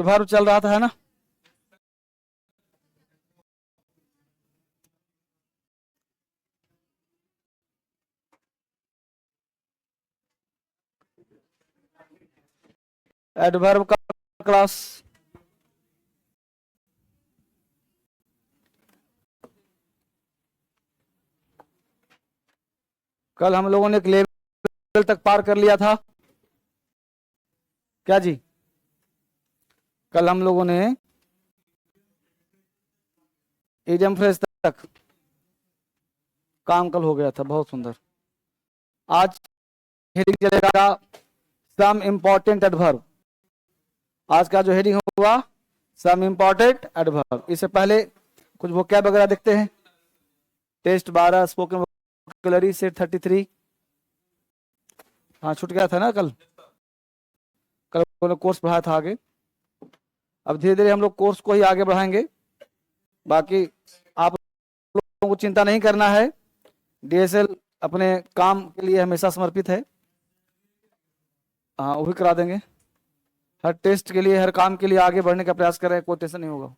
Adverb चल रहा था, है ना। एडवर्ब का क्लास कल हम लोगों ने एक लेवल तक पार कर लिया था क्या जी। कल हम लोगों ने इडियम फ्रेज तक काम कल हो गया था, बहुत सुंदर। आज हेडिंग चलेगा सम इंपॉर्टेंट एडवर्ब। आज का जो हेडिंग हुआ सम इंपॉर्टेंट एडवर्ब। इससे पहले कुछ वोकैब वगैरह देखते हैं। Test 12 spoken vocabulary set 33। हाँ छूट गया था ना कल। कल कोर्स बढ़ाया था आगे। अब धीरे धीरे हम लोग कोर्स को ही आगे बढ़ाएंगे। बाकी आप लोगों को चिंता नहीं करना है। डीएसएल अपने काम के लिए हमेशा समर्पित है। हाँ वो भी करा देंगे। हर टेस्ट के लिए हर काम के लिए आगे बढ़ने का प्रयास करें, कोई टेंशन नहीं होगा।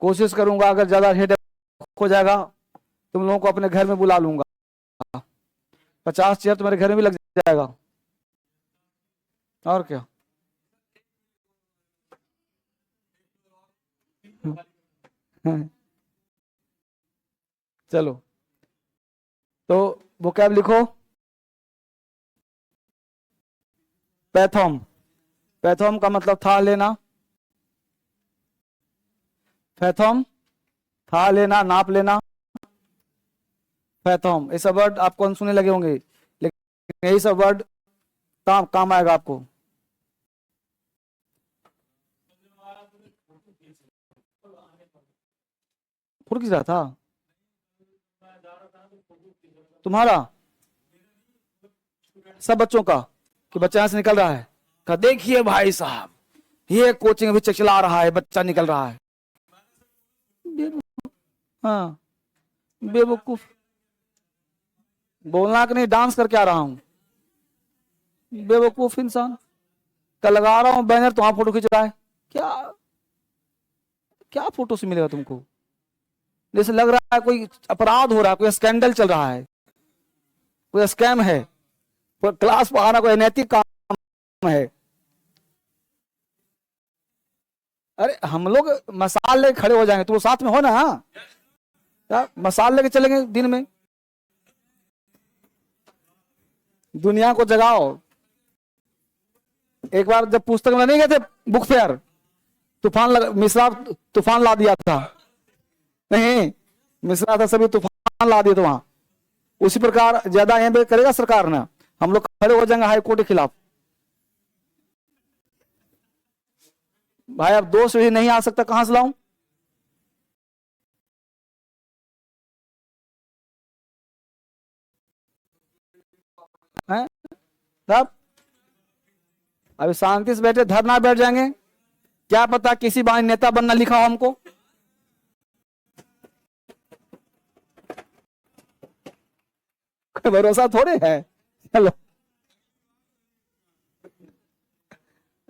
कोशिश करूंगा अगर ज्यादा हेडेक हो जाएगा तुम लोगों को अपने घर में बुला लूंगा। 50 चेयर तुम्हारे घर में भी लग जाएगा और क्या। चलो तो वोकैब लिखो। पैथॉम, पैथॉम का मतलब था लेना। पैथॉम था लेना, नाप लेना। पैथॉम ये सब वर्ड आपको सुनने लगे होंगे, लेकिन यही सब वर्ड काम आएगा आपको। फुर्क किस रहा था तुम्हारा, सब बच्चों का, कि बच्चा यहां से निकल रहा है। कहा देखिए भाई साहब ये कोचिंग अभी चला रहा है, बच्चा निकल रहा है। हाँ बेवकूफ, बोलना कि नहीं, डांस करके आ रहा हूं। बेवकूफ इंसान। कल लगा रहा हूं बैनर तो वहां फोटो खींच रहा है। क्या क्या फोटो से मिलेगा तुमको। जैसे लग रहा है कोई अपराध हो रहा है, कोई स्कैंडल चल रहा है, कोई स्कैम है, कोई क्लास पढ़ाना कोई अनैतिक काम है। अरे हम लोग मसाल लेके खड़े हो जाएंगे, तो साथ में हो ना। क्या मसाल लेके चलेंगे दिन में, दुनिया को जगाओ। एक बार जब पुस्तक में नहीं गए थे बुक फेयर, मिश्रा तूफान ला दिया था। नहीं मिश्रा था, सभी तूफान ला दिए थे वहां। उसी प्रकार ज्यादा एम करेगा सरकार ने, हम लोग खड़े हो जाएंगे हाई कोर्ट के खिलाफ। भाई अब 2 सीढ़ी नहीं आ सकता, कहां से लाऊं। तब अभी शांति से बैठे, धरना बैठ जाएंगे। क्या पता किसी बार नेता बनना लिखा हो हमको। कोई भरोसा थोड़े है। चलो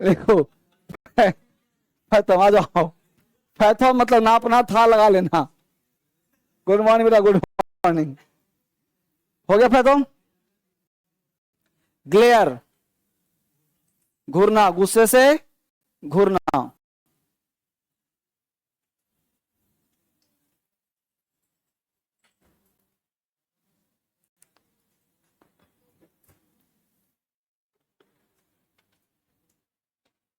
देखो तुम आ जाओ। फैथो मतलब नापना था, लगा लेना। गुड मॉर्निंग बेटा, गुड मॉर्निंग। हो गया फैथो। ग्लेयर घूरना, गुस्से से घूरना।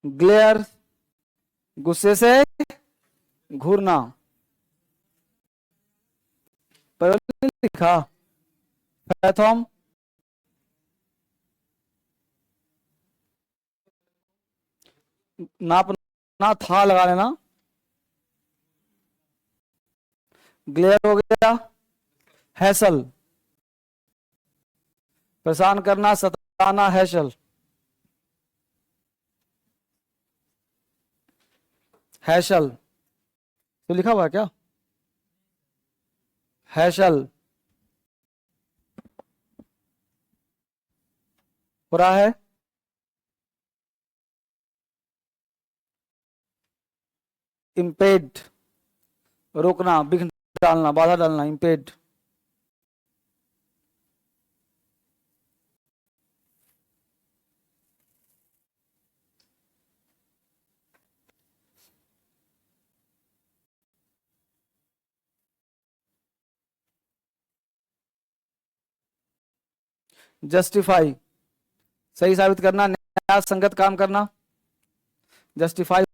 ग्लेयर गुस्से से घूरना। पर लिखा पैथोम, नापना था, लगा लेना। ग्लेयर हो गया। हैसल परेशान करना, सताना, हैसल। हैसल तो लिखा हुआ है क्या। हैसल हो रहा है। impede, रोकना, विघ्न डालना, बाधा डालना, impede. जस्टिफाई, सही साबित करना, न्याय संगत काम करना, जस्टिफाई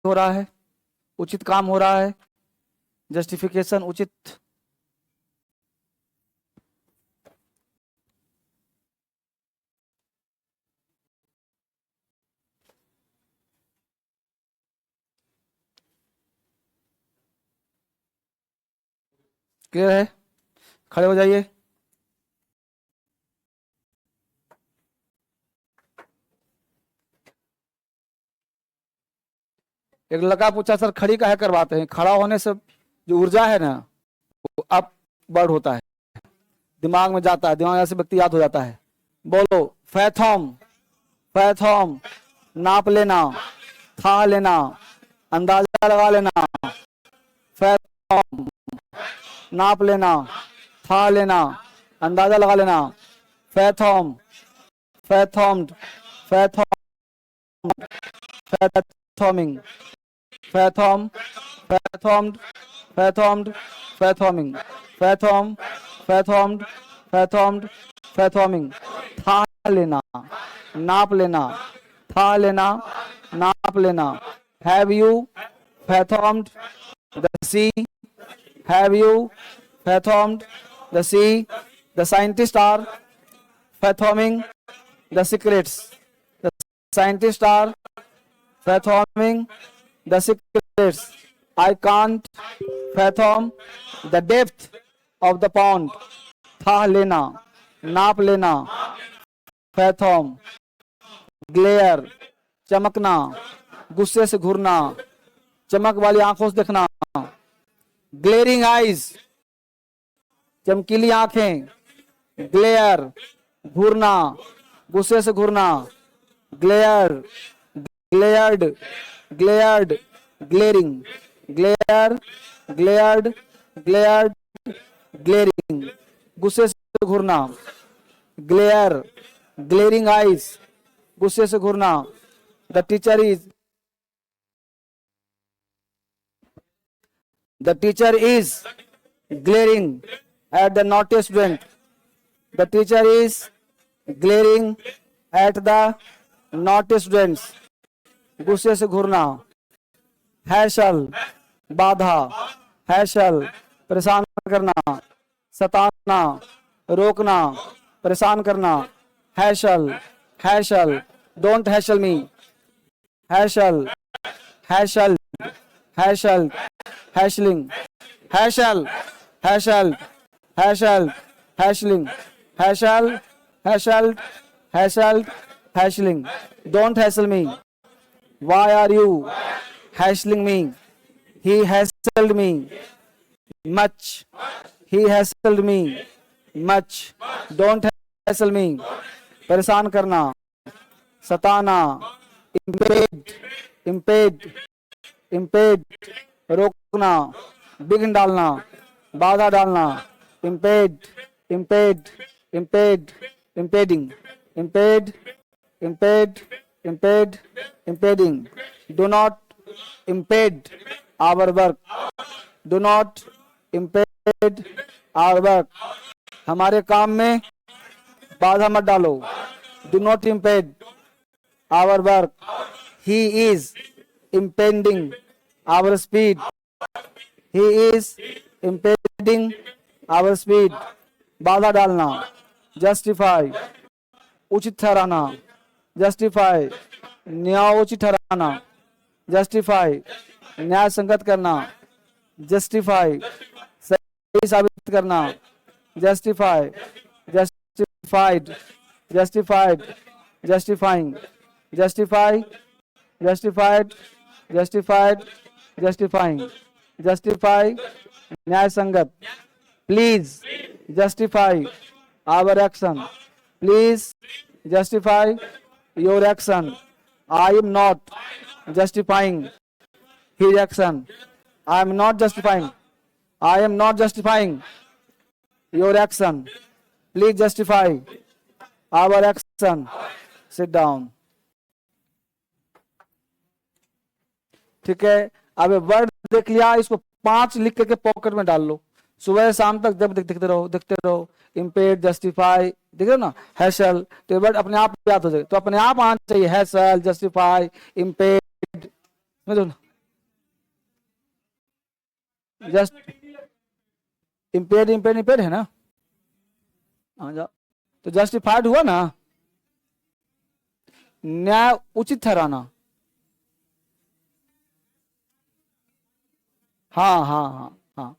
हो रहा है, उचित काम हो रहा है, जस्टिफिकेशन, उचित, क्लियर है? खड़े हो जाइए। एक लड़का पूछा, सर खड़ी काहे करवाते हैं? खड़ा होने से जो ऊर्जा है ना वो अप बढ़ होता है, दिमाग में जाता है, दिमाग से व्यक्ति याद हो जाता है। बोलो, फैथॉम, फैथॉम, नाप लेना, था लेना, अंदाजा लगा लेना, फैथॉम, नाप लेना, था लेना, अंदाजा लगा लेना, फैथॉम, फैथॉम्ड, फैथॉम, फैथॉमिंग, फैथॉम, फैथॉम्ड, फैथॉम्ड, फैथॉमिंग, फैथॉम, फैथॉम्ड, फैथॉम्ड, फैथॉमिंग, था लेना, नाप लेना, था लेना, नाप लेना। Have you fathomed the sea? Have you fathomed the sea? The scientists are fathoming the secrets. The scientists are fathoming the secrets. I can't fathom the depth of the pond. था लेना, नाप लेना, fathom, glare, चमकना, गुस्से से घूरना, चमक वाली आंखों से देखना, glaring eyes, चमकीली आंखें, ग्लेयर, घूरना, गुस्से से घूरना, glare, glared, glared, glaring, glare, glared, glared, glaring, गुस्से से घूरना, ग्लेयर, ग्लेरिंग आईज, गुस्से से घूरना। The teacher is glaring at the naughty student. The teacher is glaring at the naughty students. गुस्से से घूरना, हैशल, बाधा, हैशल, परेशान करना, सताना, रोकना, परेशान करना, hassle, hassle, don't hassle me, hassle, hassle, hassle, hassling, hassle, hassle, hassle, hassling, hassle, hassle, hassle, hassling, don't hassle me, why are you hassling me? He hassled me much, he hassled me much, don't hassle me, परेशान करना, सताना, impede, impede, impede, रोकना, विघ्न डालना, बाधा डालना, impede, impede, impede, impeding, impede, impede, impede, impeding. Do not impede our work. Do not impede our work. हमारे काम में बाधा मत डालो. Do not impede our work. He is impeding our speed. He is impeding our speed. बाधा डालना, justify, उचित ठहराना, justify, न्यायोचित ठहराना, justify, न्याय संगत करना, justify, सही साबित करना, justify, justified, justified, justifying, justify, justified, justified, justifying, justify, न्याय संगत. Please justify our action. Please justify your action. I am not justifying his action. I am not justifying. I am not justifying your action. Please justify our action. Sit down. ठीक है, अब word देख लिया, इसको 5 लिख करके pocket में डाल लो, सुबह शाम तक जब देखते रहो इम्पेड, जस्टिफाई, देख रहे हो ना, हैशल, तो ये वर्ड अपने आप याद हो जाएगा, तो अपने आप आना चाहिए, हैशल, जस्टिफाई, इम्पेड, समझो ना, जस्ट इम्पेड है ना, आ जाओ, तो जस्टिफाइड हुआ ना, न्याय उचित ठहराना, हाँ हाँ हाँ हाँ,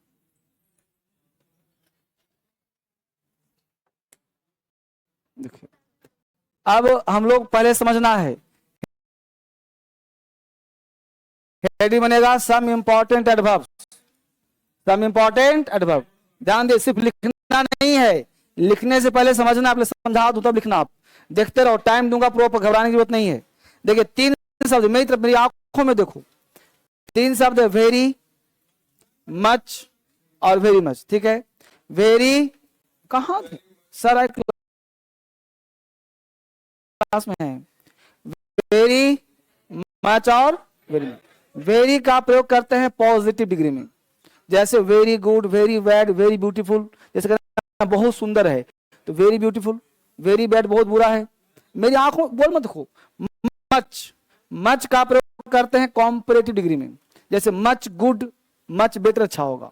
देखिए अब हम लोग पहले समझना है, हेडिंग बनेगा some important adverb, some important adverb, ध्यान दे, सिर्फ लिखना नहीं है, लिखने से पहले समझना, आप समझा दूं तब लिखना, आप देखते रहो, टाइम दूंगा, प्रो घबराने की जरूरत नहीं है। देखिए 3 शब्द, मेरी तरफ, मेरी आंखों में देखो, 3 शब्द है, वेरी मच और वेरी मच, ठीक है, वेरी कहां थे सर, क्लास में है, वेरी मच और वेरी मच, वेरी का प्रयोग करते हैं पॉजिटिव डिग्री में, जैसे very good, very bad, very beautiful, जैसे बहुत सुंदर है तो वेरी ब्यूटीफुल, वेरी बैड बहुत बुरा है, मेरी आंखों बोल मत देखो, मच, मच का प्रयोग करते हैं कॉम्परेटिव डिग्री में, जैसे मच गुड, मच बेटर अच्छा होगा,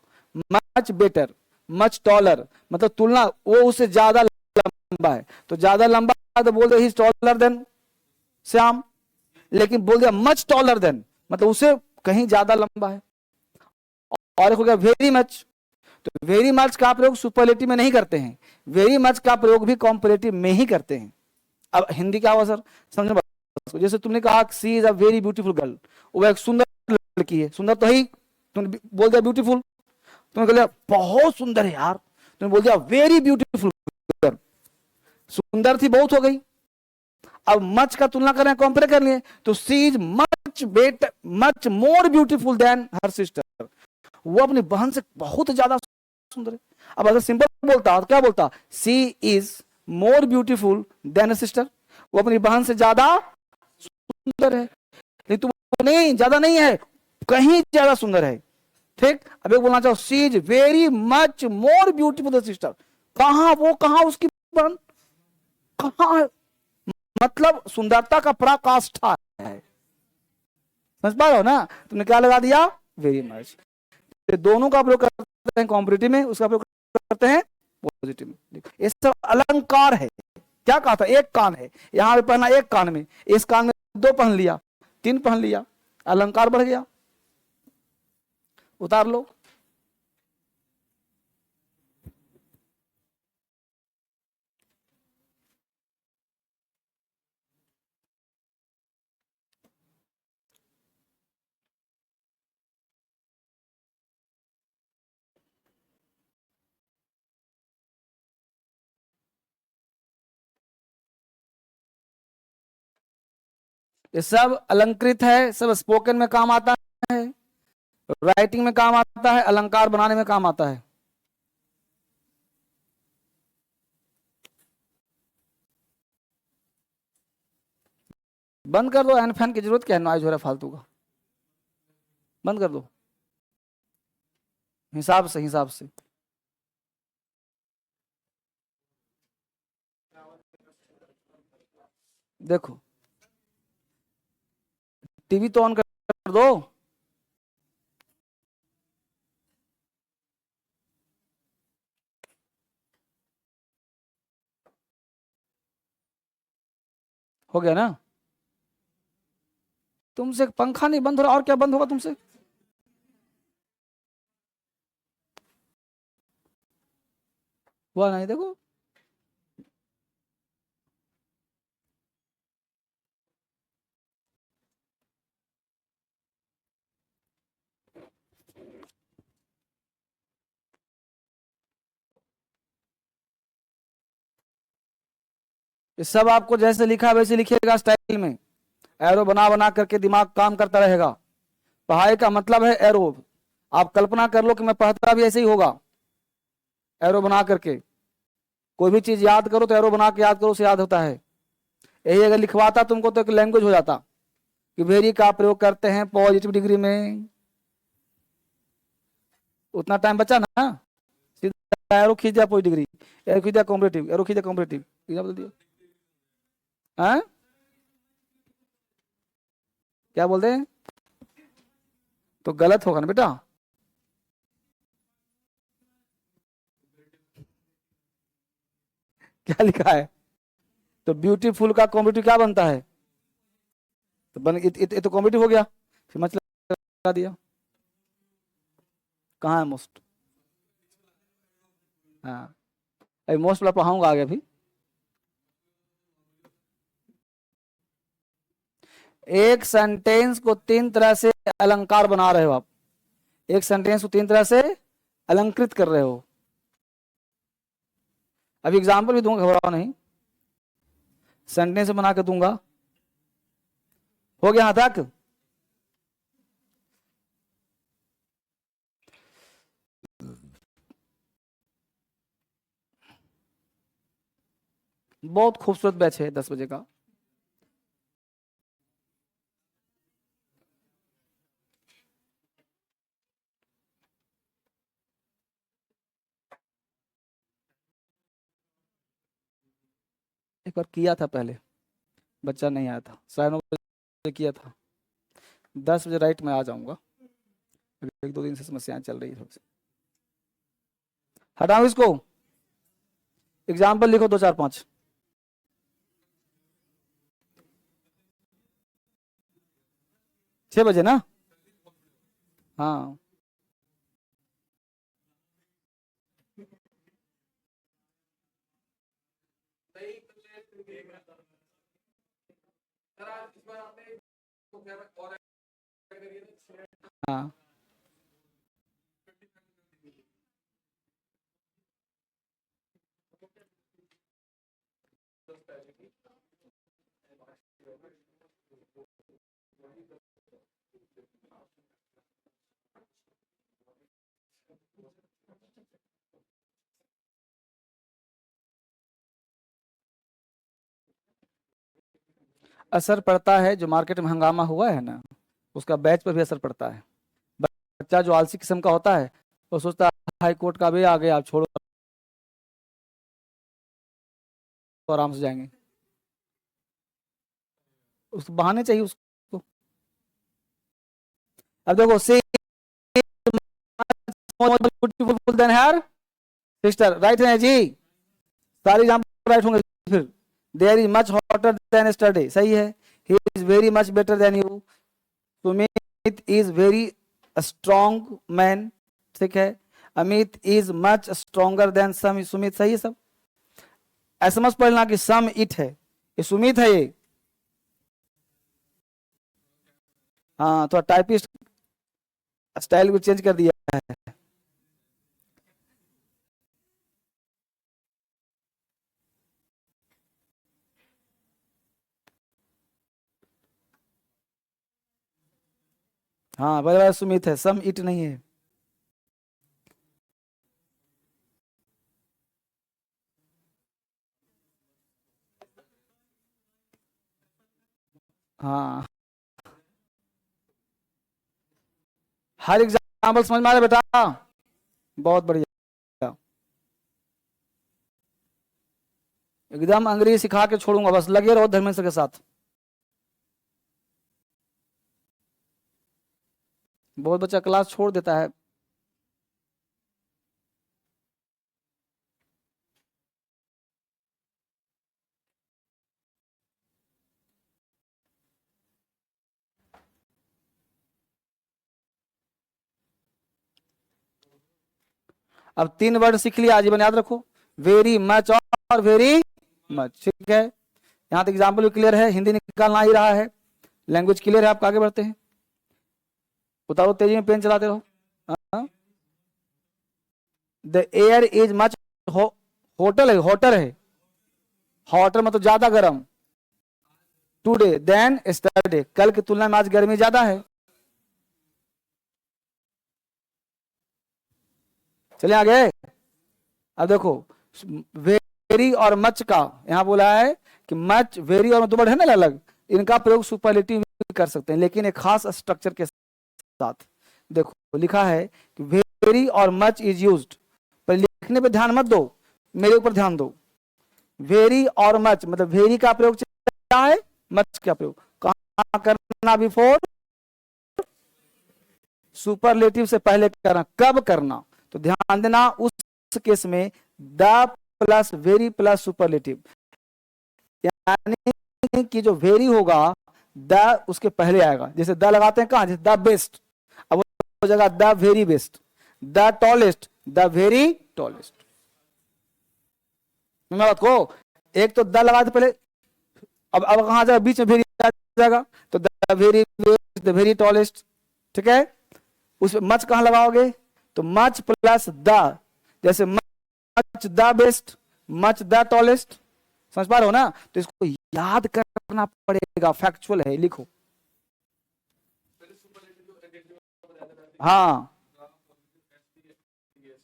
मच बेटर, मच टॉलर, मतलब तुलना, वो उससे ज्यादा लंबा है, तो ज्यादा लंबा तो बोल दे ही टॉलर देन श्याम, लेकिन बोल दिया मच टॉलर देन, मतलब उसे कहीं ज्यादा लंबा है। और हो गया वेरी मच, तो वेरी मच का प्रयोग सुपरलेटिव में नहीं करते हैं, वेरी मच का प्रयोग भी कॉम्परेटिव में ही करते हैं। अब हिंदी क्या हुआ सर, समझो, जैसे तुमने कहा she is a very beautiful girl, वो एक सुंदर लड़की है, सुंदर तो ही, तुमने बोल दिया ब्यूटीफुल, तुमने कह दिया बहुत सुंदर है यार, तुमने बोल दिया वेरी ब्यूटीफुल गर्ल, सुंदर थी बहुत हो गई, अब मच का तुलना कर रहे हैं, कंपेयर कर लिए, तो she is much better, much more beautiful than her sister, वो अपनी बहन से बहुत ज्यादा सुंदर है। अब अगर सिंपल बोलता तो क्या बोलता, she is more beautiful than sister, वो अपनी बहन से ज्यादा सुंदर है, नहीं तो नहीं, ज्यादा नहीं है, कहीं ज्यादा सुंदर है, ठीक। अब एक बोलना चाहो, she is very much more beautiful than sister, कहां वो, कहां उसकी बहन, कहां, मतलब सुंदरता का पराकाष्ठा है, समझ पा रहे हो ना, तुमने क्या लगा दिया, वेरी मच, दोनों का प्रयोग करते हैं कॉम्परेटिव में, उसका प्रयोग करते हैं पॉजिटिव में, ये सब अलंकार है। क्या कहा था, एक कान है, यहां पे पहना एक कान में, इस कान में 2 पहन लिया, 3 पहन लिया, अलंकार बढ़ गया, उतार लो। ये सब अलंकृत है, सब स्पोकन में काम आता है, राइटिंग में काम आता है, अलंकार बनाने में काम आता है। बंद कर दो, एन फैन की जरूरत क्या है, नॉइज हो रहा है फालतू का, बंद कर दो, हिसाब से, हिसाब से। देखो टीवी तो ऑन कर दो, हो गया ना, तुमसे पंखा नहीं बंद हो रहा, और क्या बंद होगा तुमसे, हुआ नहीं, देखो ये सब आपको जैसे लिखा वैसे लिखिएगा, स्टाइल में एरो बना बना करके दिमाग काम करता रहेगा, पढ़ाई का मतलब है एरो। आप कल्पना कर लो कि मैं पढ़ता भी ऐसे ही होगा, एरो बना करके। कोई भी चीज याद करो तो एरो बना के याद करो, उसे याद होता है। यही अगर लिखवाता तुमको तो एक लैंग्वेज हो जाता कि वेरी का प्रयोग करते हैं पॉजिटिव डिग्री में। उतना टाइम बचा ना, सीधा एरो खींच दिया पॉजिटिव डिग्री, एरो खींच दिया कॉम्परेटिव, एरो खींच दिया कॉम्परेटिव, बदल दिया। हाँ क्या बोलते हैं? तो गलत होगा ना बेटा। क्या लिखा है? तो ब्यूटीफुल का कॉम्पिटिव क्या बनता है? तो बन ये तो कॉम्पिटिव हो गया, फिर मतलब लगा दिया। कहाँ है मोस्ट? हाँ अभी मोस्ट वाला पढ़ाऊंगा आगे। अभी एक सेंटेंस को तीन तरह से अलंकार बना रहे हो आप। एक सेंटेंस को तीन तरह से अलंकृत कर रहे हो। अभी एग्जाम्पल भी दूंगा, घबराओ नहीं, सेंटेंस बना के दूंगा। हो गया यहां तक? बहुत खूबसूरत बैच है 10 बजे का। एक बार किया था पहले, बच्चा नहीं आया था, 9:30 किया था। 10 बजे राइट में आ जाऊंगा। एक दो दिन से समस्याएं चल रही है थोड़ी सी। हटाओ इसको। एग्जाम्पल लिखो 2 4 5। 6 बजे ना? हाँ हाँ असर पड़ता है, जो मार्केट में हंगामा हुआ है ना, उसका बैच पर भी असर पड़ता है। बच्चा जो आलसी किस्म का होता है वो सोचता है हाई कोर्ट का भी आ गया, आप छोड़ो, तो आराम से जाएंगे। उसको बहाने चाहिए उसको। अब देखो, she beautiful than her sister, right है जी? सारे एग्जांपल राइट होंगे। फिर there is much hotter than yesterday, सही है। He is very much better than you. Sumit is very strong man, ठीक है। Amit is much stronger than some, Sumit, सही है सब। ऐसा मत पढ़ना कि सम इट है, ये सुमित है ये। हाँ तो टाइपिस्ट स्टाइल को चेंज कर दिया है। हाँ बराबर, सुमित है, सम इट नहीं है। हाँ हर एग्जाम्पल समझ में आ रहा है बेटा? बहुत बढ़िया। एकदम अंग्रेजी सिखा के छोड़ूंगा, बस लगे रहो धर्मेंद्र के साथ। बहुत बच्चा क्लास छोड़ देता है। अब 3 वर्ड सीख लिया, आजीवन याद रखो। वेरी मच और वेरी मच, ठीक है। यहां तक एग्जाम्पल भी क्लियर है, हिंदी निकालना ही रहा है, लैंग्वेज क्लियर है। आप आगे बढ़ते हैं, उतारो तेजी में, पेन चलाते रहो। The air is much, hotel है, हॉटर है, हॉटर मतलब ज्यादा गर्म। टुडे देन यस्टरडे, कल की तुलना में आज गर्मी ज्यादा है। चलिए आगे। अब देखो वेरी और मच का यहां बोला है कि मच, वेरी और दो वर्ड है ना अलग, इनका प्रयोग सुपरलेटिव कर सकते हैं, लेकिन एक खास स्ट्रक्चर के साथ। देखो लिखा है कि वेरी और मच इज यूज्ड, पर लिखने पे ध्यान मत दो, मेरे ऊपर ध्यान दो। वेरी और मच मतलब वेरी का प्रयोग क्या है, मच का प्रयोग कहां करना, बिफोर, सुपरलेटिव से पहले करना, कब करना, तो ध्यान देना उस केस में the plus very plus superlative, यानी कि जो वेरी होगा द उसके पहले आएगा। जैसे द लगाते हैं कहां, जैसे द बेस्ट, अब हो जाएगा the very best, the tallest, the very tallest. बात को, एक तो द लगाते पहले, अब कहां जाएगा, बीच में वेरी आ जाएगा, तो the very best, the very tallest, ठीक है। उसमें मच कहां लगाओगे, तो मच प्लस द, जैसे much the best, much the tallest, समझ पा रहे हो ना। तो इसको याद करना पड़ेगा, फैक्चुअल है, लिखो। हाँ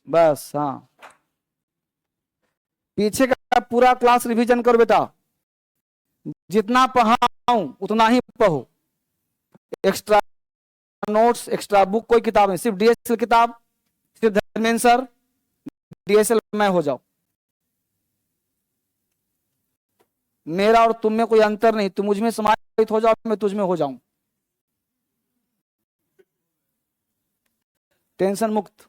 बस, हाँ पीछे का पूरा क्लास रिवीजन करो बेटा, जितना पढ़ाऊं उतना ही पढ़ो, एक्स्ट्रा नोट्स, एक्स्ट्रा बुक कोई किताब नहीं, सिर्फ डीएसएल किताब, सिर्फ धर्मेंद्र सर, डीएसएल मैं हो जाओ। मेरा और तुम में कोई अंतर नहीं, तुम मुझ में समाहित हो जाओ, मैं तुझ में हो जाऊं, टेंशन मुक्त।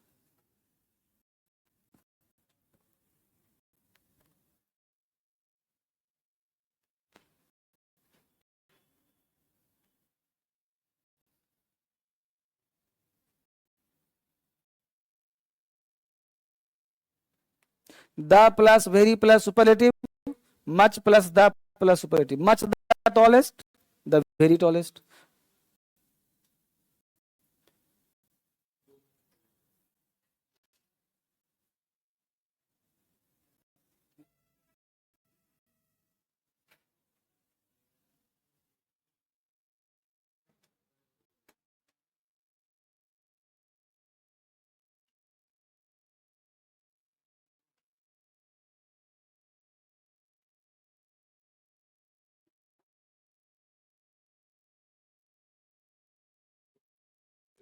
The plus very plus superlative, much plus the plus superlative, much the tallest, the very tallest।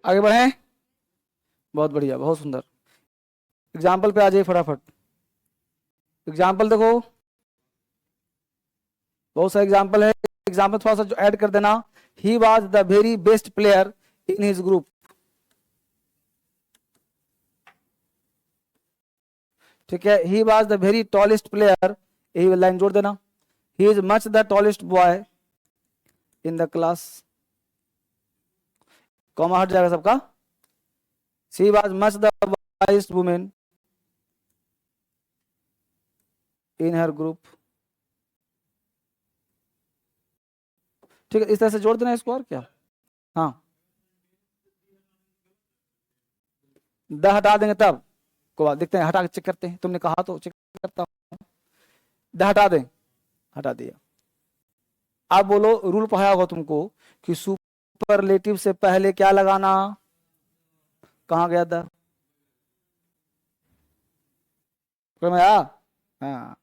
आगे बढ़े, बहुत बढ़िया, बहुत सुंदर। एग्जाम्पल पे आ जाइए फटाफट। एग्जाम्पल देखो, बहुत सारे एग्जाम्पल है, एग्जाम्पल थोड़ा सा जो ऐड कर देना। He was the very best player in his group, ठीक है। He was the very tallest player, यही लाइन जोड़ देना। He is much the tallest boy in the class, comma हट जाएगा सबका। She was much the wisest women in her group, ठीक है। इस तरह से जोड़ देना इसको, और क्या। हाँ द हटा देंगे तब को बात देखते हैं, हटा के चेक करते हैं, तुमने कहा तो चेक करता हूं। द हटा दें, हटा दिया। आप बोलो, रूल पढ़ाया होगा तुमको कि सुपरलेटिव से पहले क्या लगाना, कहां गया द, में आया। हाँ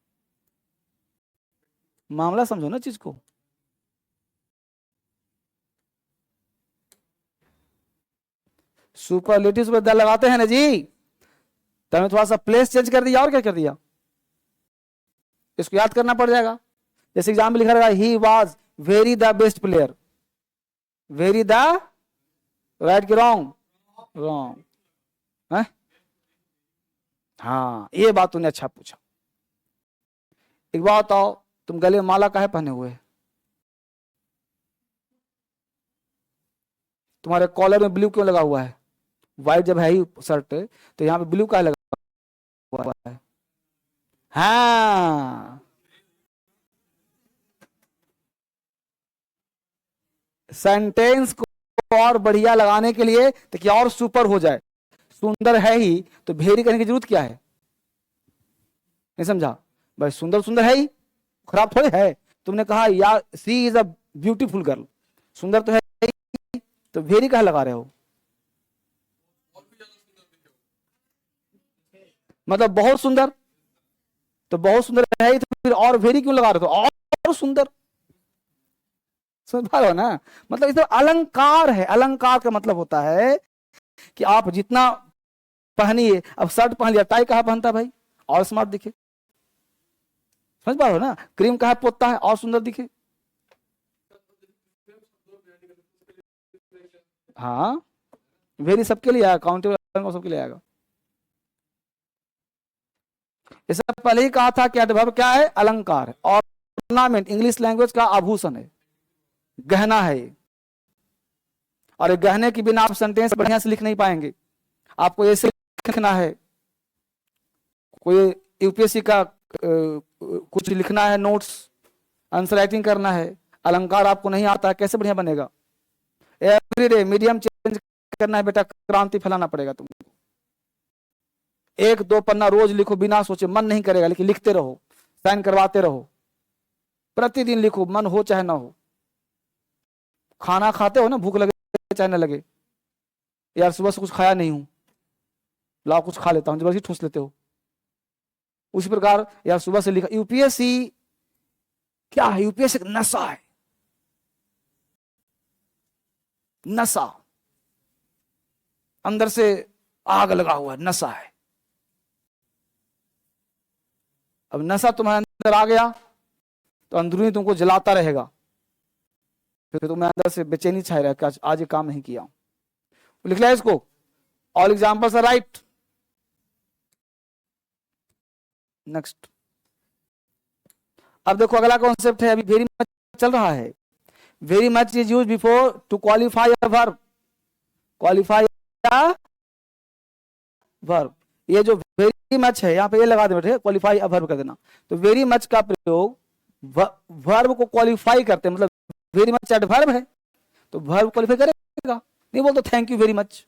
मामला समझो ना चीज को। सुपरलेटिव पे द लगाते हैं ना जी, तो हमें थोड़ा सा प्लेस चेंज कर दिया, और क्या कर दिया, इसको याद करना पड़ जाएगा। जैसे एग्जाम में लिखा रहेगा he was very the best player, very the, right की रॉन्ग, रॉन्ग है। हाँ ये बात तूने अच्छा पूछा। एक बात बताओ, तुम गले में माला काहे पहने हुए, तुम्हारे कॉलर में ब्लू क्यों लगा हुआ है, व्हाइट जब है ही शर्ट तो यहाँ पे ब्लू काहे लगा हुआ है। हाँ सेंटेंस को और बढ़िया लगाने के लिए ताकि और सुपर हो जाए, सुंदर है ही तो भेरी करने की जरूरत क्या है, नहीं समझा भाई, सुंदर सुंदर है ही, खराब थोड़ी है। तुमने कहा यार सी इज अ ब्यूटीफुल गर्ल, सुंदर तो है ही, तो भेरी कहा लगा रहे हो। मतलब बहुत सुंदर, तो बहुत सुंदर है ही, तो फिर और वेरी क्यों लगा रहे हो? और सुंदर, समझ पा रहे हो ना? मतलब इस अलंकार है। अलंकार का मतलब होता है कि आप जितना पहनिए, अब शर्ट पहन लिया, टाई कहाँ पहनता भाई और स्मार्ट दिखे, समझ पा रहे हो ना? क्रीम कहाँ पोतता है और सुंदर दिखे। हाँ, वेरी सबके लिए आएगा, काउंटेबल सबके लिए आएगा। इससे पहले ही कहा था कि एडवर्ब क्या है? अलंकार है। ऑर्नामेंट इंग्लिश लैंग्वेज का आभूषण है, गहना है ये। और गहने के बिना आप सेंटेंस बढ़िया से लिख नहीं पाएंगे। आपको ऐसे लिखना है, कोई यूपीएससी का कुछ लिखना है, नोट्स आंसर राइटिंग करना है, अलंकार आपको नहीं आता, कैसे बढ़िया बनेगा? एवरीडे मीडियम चेंज करना है बेटा, क्रांति फैलाना पड़ेगा तुमको। एक दो पन्ना रोज लिखो बिना सोचे, मन नहीं करेगा लेकिन लिखते रहो, साइन करवाते रहो, प्रतिदिन लिखो, मन हो चाहे ना हो। खाना खाते हो ना, भूख लगे चाहे ना लगे, यार सुबह से कुछ खाया नहीं हूं, लाओ कुछ खा लेता हूं, जबरदस्ती ठूस लेते हो। उसी प्रकार यार सुबह से लिखा। यूपीएससी क्या है? यूपीएससी एक नशा है, नशा, अंदर से आग लगा हुआ है, नशा है। अब नशा तुम्हारे अंदर आ गया तो अंदरूनी तुमको जलाता रहेगा, फिर तुम्हें अंदर से बेचैनी छाई रहेगा, आज ये काम नहीं किया। लिख लिया इसको? All examples are right. Next, अब देखो अगला कॉन्सेप्ट है, अभी वेरी मच चल रहा है। Very much is use before to qualify a verb, qualify a verb. ये जो वेरी मच है, यहाँ पे ये लगा दे बेटे, क्वालिफाई अ वर्ब कर देना। तो वेरी मच का प्रयोग वर्ब को क्वालिफाई करते हैं, मतलब वेरी मच एडवर्ब है तो वर्ब क्वालिफाई करेगा। नहीं बोलते thank you very much,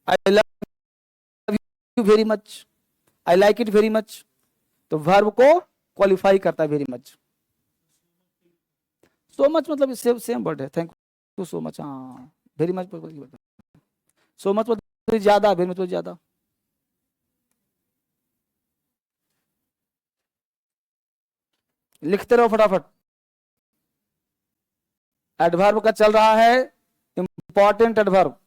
I love you very much, I like it very much, तो वर्ब को क्वालिफाई करता है वेरी मच। सो मच मतलब सेम वर्ड है, थैंक यू सो मच। हाँ, वेरी मच, सो मच मतलब ज्यादा, वेरी मच ज्यादा। लिखते रहो फटाफट। एडवर्ब का चल रहा है, इंपॉर्टेंट एडवर्ब,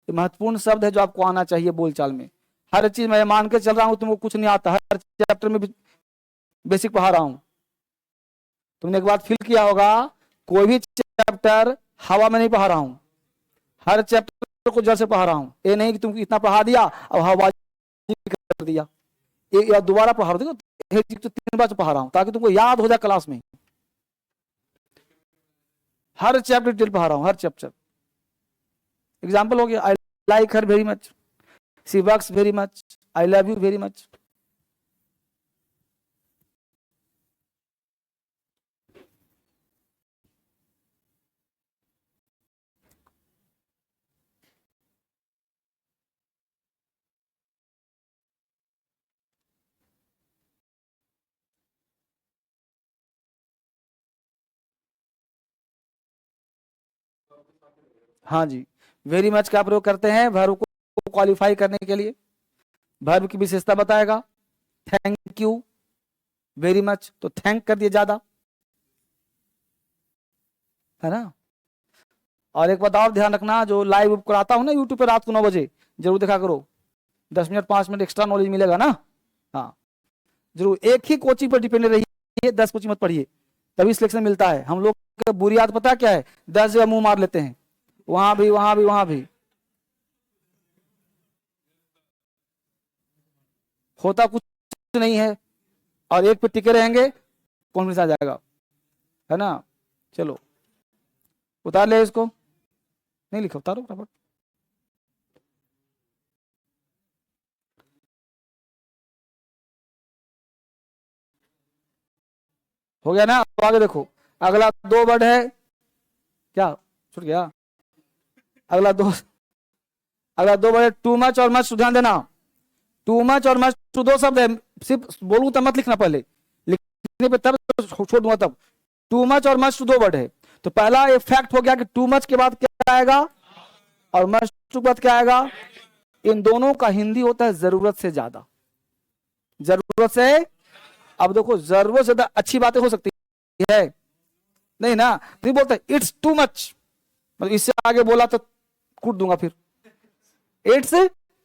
महत्वपूर्ण शब्द है जो आपको आना चाहिए बोलचाल में। हर चीज मैं मान के चल रहा हूं तुमको कुछ नहीं आता, हर चैप्टर में बेसिक पढ़ा रहा हूं। तुमने एक बात फील किया होगा, कोई भी चैप्टर हवा में नहीं पढ़ा रहा हूं, हर चैप्टर को जड़ से पढ़ा रहा हूं। ये नहीं कि तुमको इतना पढ़ा दिया और हवा कर दिया, या दोबारा पढ़ा रहा हूं, तो 3 बार से पढ़ा रहा हूं ताकि तुमको याद हो जाए क्लास में। हर चैप्टर डिटेल पढ़ा रहा हूं, हर चैप्टर। एग्जाम्पल हो गया, आई like her very much, she works very much, I love you very much. हाँ जी, वेरी मच का प्रयोग करते हैं वर्ब को क्वालिफाई करने के लिए। वर्ब की विशेषता बताएगा, थैंक यू वेरी मच, तो थैंक कर दिए ज्यादा, है ना? और एक बात और ध्यान रखना, जो लाइव कराता हूं ना यूट्यूब पे रात को 9 बजे, जरूर देखा करो, 10 मिनट 5 मिनट एक्स्ट्रा नॉलेज मिलेगा ना। हाँ जरूर, एक ही कोचिंग पर डिपेंड रहिए, 10 कोचिंग मत पढ़िए, तभी सिलेक्शन मिलता है। हम लोग की बुरी आदत पता क्या है, 10 जगह मुंह मार लेते हैं, वहां भी वहां भी वहां भी, होता कुछ नहीं है, और एक पे टिके रहेंगे, कॉन्फिडेंस आ जाएगा, है ना? चलो उतार ले इसको, नहीं लिखा, उतारो फटाफट। हो गया ना? अब आगे देखो, अगला 2 वर्ड है, क्या छूट गया? अगला दो वर्ड है टू मच और मच, ध्यान देना। टू मच और मच टू 2 शब्द है, सिर्फ बोलूं तब मत लिखना, पहले लिखने पे तब छोड़ दूंगा तब। टू मच और मच टू 2 वर्ड है, तो पहला एक फैक्ट हो गया कि टू मच के बाद क्या आएगा और मच टू के बाद क्या आएगा? इन दोनों का हिंदी होता है जरूरत से ज्यादा। जरूरत से, अब देखो जरूरत से ज्यादा अच्छी बातें हो सकती है नहीं ना, नहीं बोलते इट्स टू मच, मतलब इससे आगे बोला तो कूट दूंगा फिर। इट्स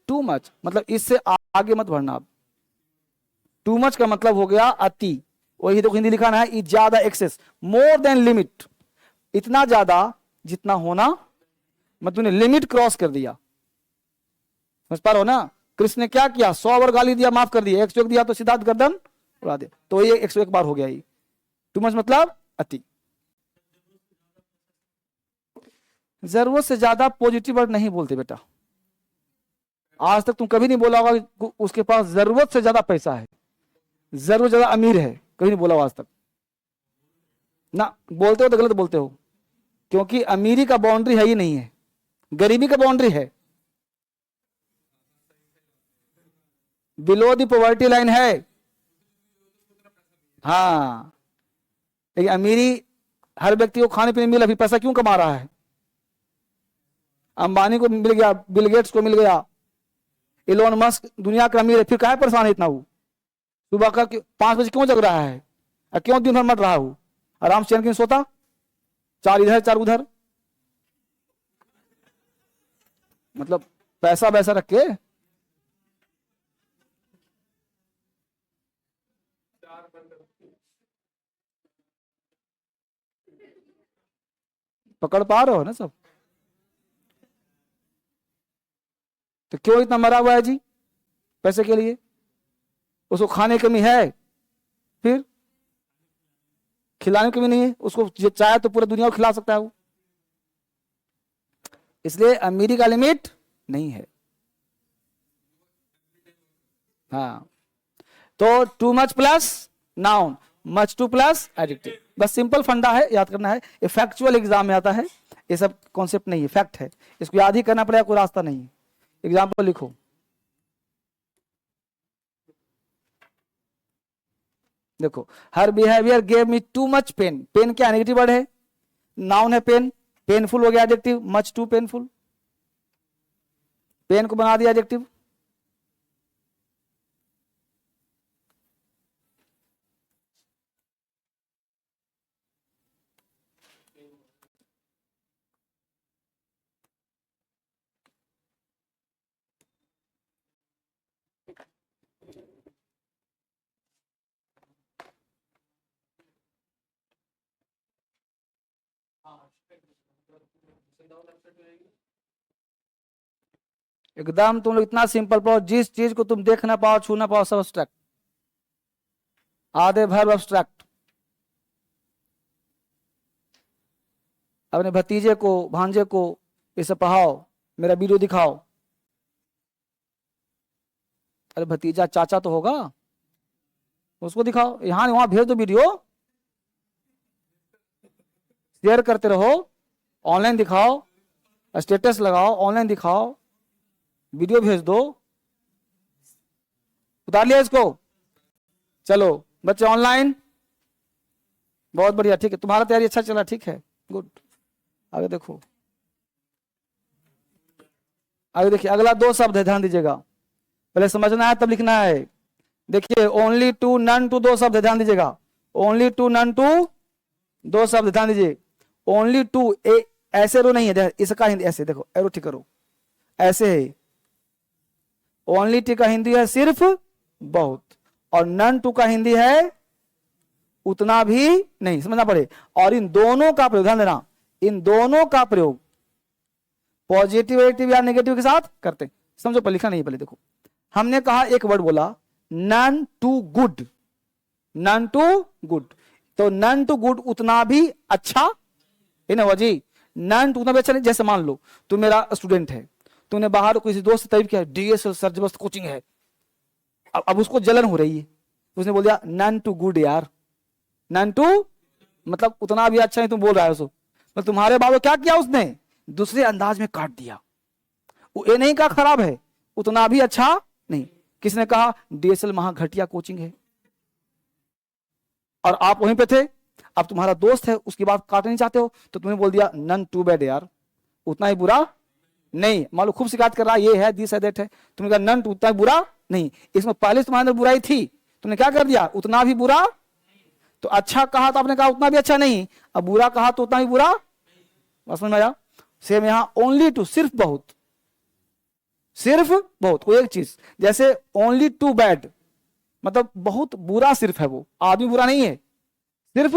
टू मच मतलब इससे आगे मत बढ़ना। अब टू मच का मतलब हो गया अति, वही तो हिंदी लिखा ना है ज्यादा, एक्सेस, मोर देन लिमिट, इतना ज्यादा जितना होना, मतलब तूने लिमिट क्रॉस कर दिया। समझ पा रहे हो ना? कृष्ण ने क्या किया, 100 बार गाली दिया, माफ कर दिया, 101 दिया तो सिद्धार्थ गर्दन उड़ा दिया, तो ये 101 बार हो गया। ये टू मच मतलब अति। जरूरत से ज्यादा पॉजिटिव वर्ड नहीं बोलते बेटा। आज तक तुम कभी नहीं बोला होगा कि उसके पास जरूरत से ज्यादा पैसा है, जरूरत से ज्यादा अमीर है, कभी नहीं बोला हो आज तक ना। बोलते हो तो गलत बोलते हो, क्योंकि अमीरी का बाउंड्री है ही नहीं है, गरीबी का बाउंड्री है। बिलो द पॉवर्टी लाइन है। हाँ, लेकिन अमीरी हर व्यक्ति को खाने पीने मिला, अभी पैसा क्यों कमा रहा है? अंबानी को मिल गया, बिल गेट्स को मिल गया, इलोन मस्क दुनिया का अमीर है, फिर काहे परेशान है इतना? वो सुबह का 5 बजे क्यों जग रहा है, क्यों दिन भर मर रहा हूं? आराम से चैन क्यों सोता? 4 इधर 4 उधर, मतलब पैसा वैसा रख के। पकड़ पा रहे हो ना सब? तो क्यों इतना मरा हुआ है जी पैसे के लिए? उसको खाने की कमी है, फिर खिलाने की कमी नहीं है, उसको चाहे तो पूरी दुनिया को खिला सकता है वो। इसलिए अमीरी का लिमिट नहीं है। हाँ, तो too much plus noun, much two plus adjective, बस सिंपल फंडा है, याद करना है। ये फैक्चुअल एग्जाम में आता है, ये सब कॉन्सेप्ट नहीं है, फैक्ट है, इसको याद ही करना पड़ेगा, कोई रास्ता नहीं है। एग्जाम्पल लिखो, देखो, her behaviour gave me too much pain. Pain क्या नेगेटिव वर्ड है, नाउन है पेन, पेनफुल हो गया adjective, much too painful, pain को बना दिया एडजेक्टिव। एकदम तुम लोग इतना सिंपल पाओ, जिस चीज को तुम देख ना पाओ, छू ना पाओ, सब अब्स्ट्रैक्ट, आधे भर अब्स्ट्रैक्ट। अपने भतीजे को, भांजे को ये सब पढ़ाओ, मेरा वीडियो दिखाओ। अरे भतीजा चाचा तो होगा, उसको दिखाओ, यहां वहां भेज दो वीडियो, शेयर करते रहो, ऑनलाइन दिखाओ, स्टेटस लगाओ, ऑनलाइन दिखाओ, वीडियो भेज दो। उतार लिया इसको? चलो बच्चे ऑनलाइन, बहुत बढ़िया, ठीक है, तुम्हारा तैयारी अच्छा चला, ठीक है, गुड। आगे देखो, आगे देखिए, अगला 2 शब्द है, ध्यान दीजिएगा, पहले समझना है तब लिखना है। देखिए, ओनली टू, नन टू, 2 शब्द है, ध्यान दीजिएगा, ओनली टू, नन टू, 2 शब्द, ध्यान दीजिए। ओनली टू, ऐसे रो नहीं है, इसका हिंदी ऐसे देखो, एरो ठीक करो, ऐसे है। ओनली टू का हिंदी है सिर्फ बहुत, और नन टू का हिंदी है उतना भी नहीं, समझना पड़े। और इन दोनों का प्रयोग, ध्यान देना, इन दोनों का प्रयोग पॉजिटिव एडजेक्टिव या नेगेटिव के साथ करते हैं। समझो, पर लिखा नहीं, पहले देखो, हमने कहा एक वर्ड बोला, none too good, none too good, तो नन टू गुड उतना भी अच्छा है ना जी, नन टू उतना भी अच्छा नहीं। जैसे मान लो तू मेरा स्टूडेंट है, तूने बाहर किसी दोस्त से तारीफ किया, डीएस सर जबरदस्त कोचिंग है, अब उसको जलन हो रही है, उसने बोल दिया नन टू गुड यार, नन टू मतलब उतना भी अच्छा नहीं, तुम बोल रहा है उसको, तो तुम्हारे बाबू क्या किया, उसने दूसरे अंदाज में काट दिया। वो ये नहीं कहा खराब है, उतना भी अच्छा नहीं। किसने कहा डीएसएल महा घटिया कोचिंग है, और आप वहीं पे थे, अब तुम्हारा दोस्त है, उसकी बात काटना नहीं चाहते हो, तो तुमने बोल दिया नन टू बैड यार, उतना ही बुरा नहीं, मान लो खूब शिकायत कर रहा है, ये है, दिस है, दैट है, तुमने कहा नन टू उतना बुरा नहीं, इसमें पहले तुम्हारे अंदर बुराई थी, तुमने क्या कर दिया, उतना भी बुरा, तो अच्छा कहा तो आपने कहा उतना भी अच्छा नहीं, अब बुरा कहा तो उतना भी बुरा, बस समझ में आया। सेम यहां ओनली टू, सिर्फ बहुत, सिर्फ बहुत, कोई एक चीज, जैसे ओनली टू बैड, मतलब बहुत बुरा सिर्फ है, वो आदमी बुरा नहीं है, सिर्फ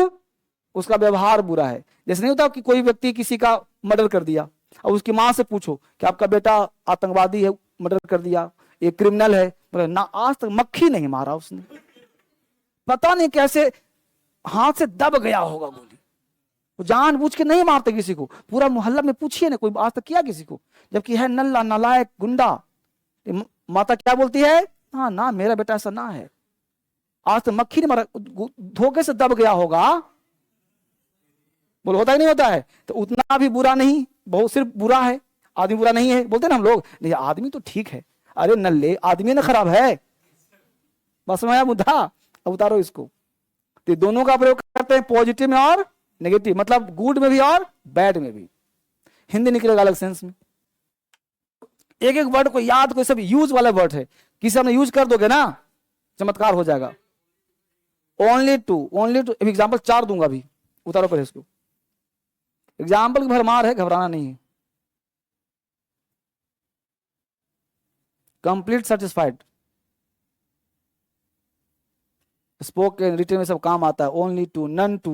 उसका व्यवहार बुरा है। जैसे नहीं होता कि कोई व्यक्ति किसी का मर्डर कर दिया, अब उसकी मां से पूछो कि आपका बेटा आतंकवादी है, मर्डर कर दिया, ये क्रिमिनल है, बोले ना आज तक मक्खी नहीं मारा उसने, पता नहीं कैसे हाथ से दब गया होगा गोली, वो जानबूझ के नहीं मारते किसी को, पूरा मोहल्ला में पूछिए ना कोई आज तक किया किसी को, जबकि है नल्ला नालायक गुंडा। माता क्या बोलती है, हाँ ना मेरा बेटा ऐसा ना है, आज तक मक्खी नहीं मारा, धोखे से दब गया होगा, बोलो होता ही नहीं होता है, तो उतना भी बुरा नहीं, बहुत सिर्फ बुरा है, आदमी बुरा नहीं है, बोलते ना हम लोग, नहीं आदमी तो ठीक है, अरे नल्ले आदमी ना खराब है, बस में आया मुद्दा। अब उतारो इसको, तो दोनों का प्रयोग करते हैं पॉजिटिव में और नेगेटिव, मतलब गुड में भी और बैड में भी, हिंदी निकलेगा अलग सेंस में। एक एक वर्ड को याद, कोई सब यूज वाला वर्ड है, किसी हमने यूज कर दोगे ना चमत्कार हो जाएगा। Only too, only too, example 4 दूंगा अभी, उतारो पहले इसको, एग्जाम्पल की भरमार है, घबराना नहीं है। कंप्लीट सेटिस्फाइड, स्पोकन रिटन में सब काम आता है, ओनली टू, नन टू,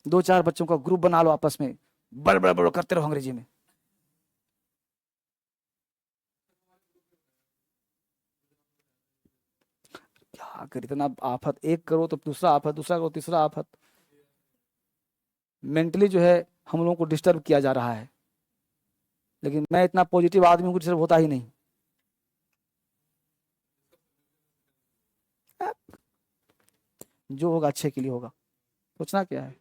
दो चार बच्चों का ग्रुप बना लो आपस में, बड़ बड़ बड़ करते रहो अंग्रेजी में, क्या कर इतना आफत, एक करो तो दूसरा आफत, दूसरा करो तीसरा आफत, मेंटली जो है हम लोगों को डिस्टर्ब किया जा रहा है, लेकिन मैं इतना पॉजिटिव आदमी को डिस्टर्ब होता ही नहीं। जो होगा अच्छे के लिए होगा, सोचना क्या है।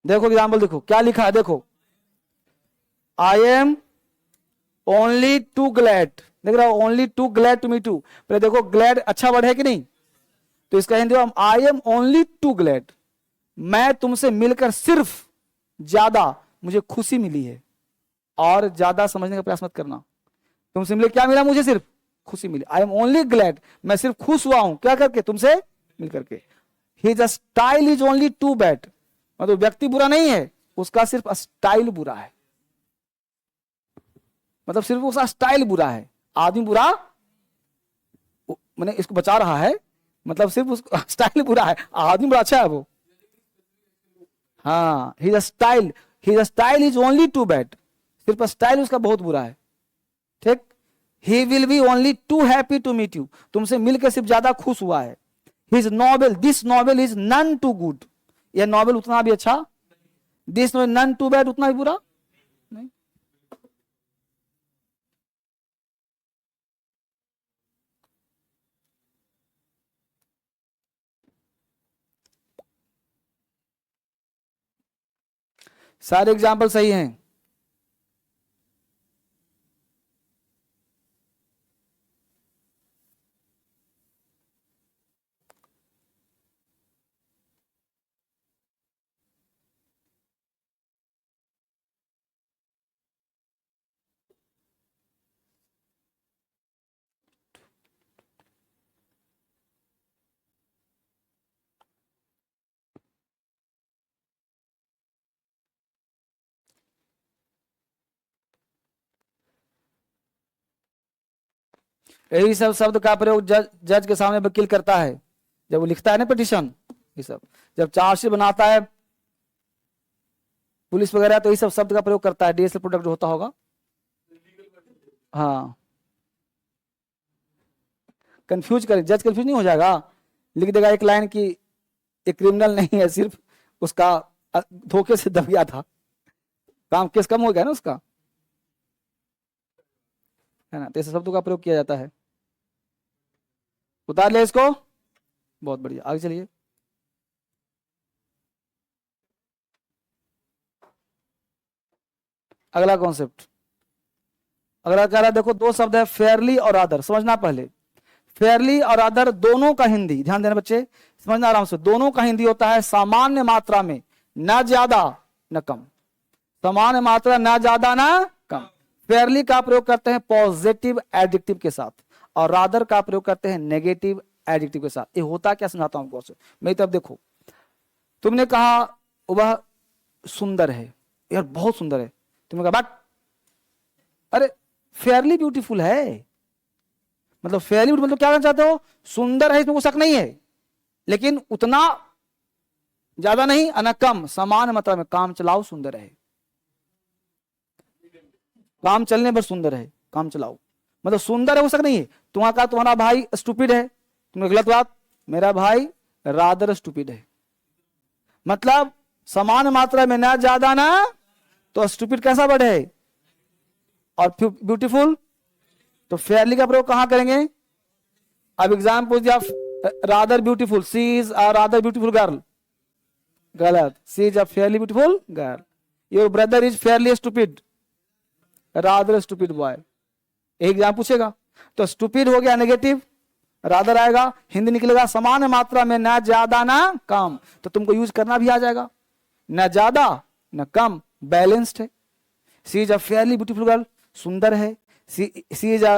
देखो एग्जाम्पल देखो क्या लिखा है, देखो I am only too glad, देख रहा हो, only too glad to meet to, पहले देखो ग्लैड अच्छा वर्ड है कि नहीं, तो इसका Hindi I am only too glad, मैं तुमसे मिलकर सिर्फ ज्यादा मुझे खुशी मिली है, और ज्यादा समझने का प्रयास मत करना, तुमसे मिले क्या मिला, मुझे सिर्फ खुशी मिली, आई एम ओनली ग्लैड, मैं सिर्फ खुश हुआ हूं, क्या करके, तुमसे मिल करके। His style is only too bad, मतलब व्यक्ति बुरा नहीं है, उसका सिर्फ स्टाइल बुरा है, मतलब सिर्फ उसका स्टाइल बुरा है, आदमी बुरा, मैंने इसको बचा रहा है, मतलब सिर्फ उसका स्टाइल बुरा है, आदमी बड़ा अच्छा है वो। हाँ, his style is only too bad, सिर्फ स्टाइल उसका बहुत बुरा है, ठीक। He will be only too happy to meet you, तुमसे मिलकर सिर्फ ज्यादा खुश हुआ है। His novel, this novel is none too good, यह नॉवेल उतना भी अच्छा, this novel none too bad, उतना भी बुरा नहीं। सारे एग्जाम्पल सही हैं। यही सब शब्द का प्रयोग जज के सामने वकील करता है, जब वो लिखता है ना पिटीशन, ये सब जब चार्जशीट बनाता है पुलिस वगैरह, तो यही सब शब्द का प्रयोग करता है, डीएसएल प्रोडक्ट जो होता होगा। हाँ, कंफ्यूज करें, जज कंफ्यूज नहीं हो जाएगा, लिख देगा एक लाइन की एक क्रिमिनल नहीं है, सिर्फ उसका धोखे से दब गया था, काम केस कम हो गया ना उसका, है ना, तो ऐसे शब्दों का प्रयोग किया जाता है। उतार ले इसको, बहुत बढ़िया, आगे चलिए। अगला कॉन्सेप्ट, अगला कह रहा है, देखो दो शब्द है फेयरली और अदर, समझना पहले। फेयरली और अदर दोनों का हिंदी, ध्यान देना बच्चे, समझना आराम से, दोनों का हिंदी होता है सामान्य मात्रा में, ना ज्यादा न कम, सामान्य मात्रा ना ज्यादा ना कम। फेयरली का प्रयोग करते हैं पॉजिटिव एडजेक्टिव के साथ और रादर का प्रयोग करते हैं नेगेटिव एडजेक्टिव के साथ। ये होता क्या, समझाता हूं आपको। मेरी तरफ देखो, तुमने कहा वह सुंदर है, यार बहुत सुंदर है, तुमने कहा बट, अरे फेयरली ब्यूटीफुल है, मतलब फेयरली ब्यूटीफुल मतलब क्या कहना चाहते हो, सुंदर है, इसमें कोई शक नहीं है, लेकिन उतना ज्यादा नहीं और न कम, समान मात्रा में, काम चलाओ सुंदर है, काम चलने पर सुंदर है, काम चलाओ, मतलब सुंदर है वो शक नहीं है। तुम्हारा कहा तुम्हारा भाई स्टूपिड है, तुमने गलत बात, मेरा भाई रादर स्टूपिड है, मतलब समान मात्रा में, ना ज्यादा ना, तो स्टूपिड कैसा वर्ड है, और ब्यूटीफुल, तो फेयरली का प्रयोग कहां करेंगे। अब एग्जाम पूछ दिया, rather beautiful, she is a rather beautiful girl, गलत, she is a fairly beautiful girl, your brother is fairly stupid, rather stupid boy, exam पूछेगा। तो स्टूपिड हो गया नेगेटिव, रादर आएगा, हिंदी निकलेगा समान मात्रा में, ना ज्यादा ना कम, तो तुमको यूज करना भी आ जाएगा, ना ज्यादा ना कम, बैलेंस्ड है। She is a fairly beautiful girl, सुंदर है, she is a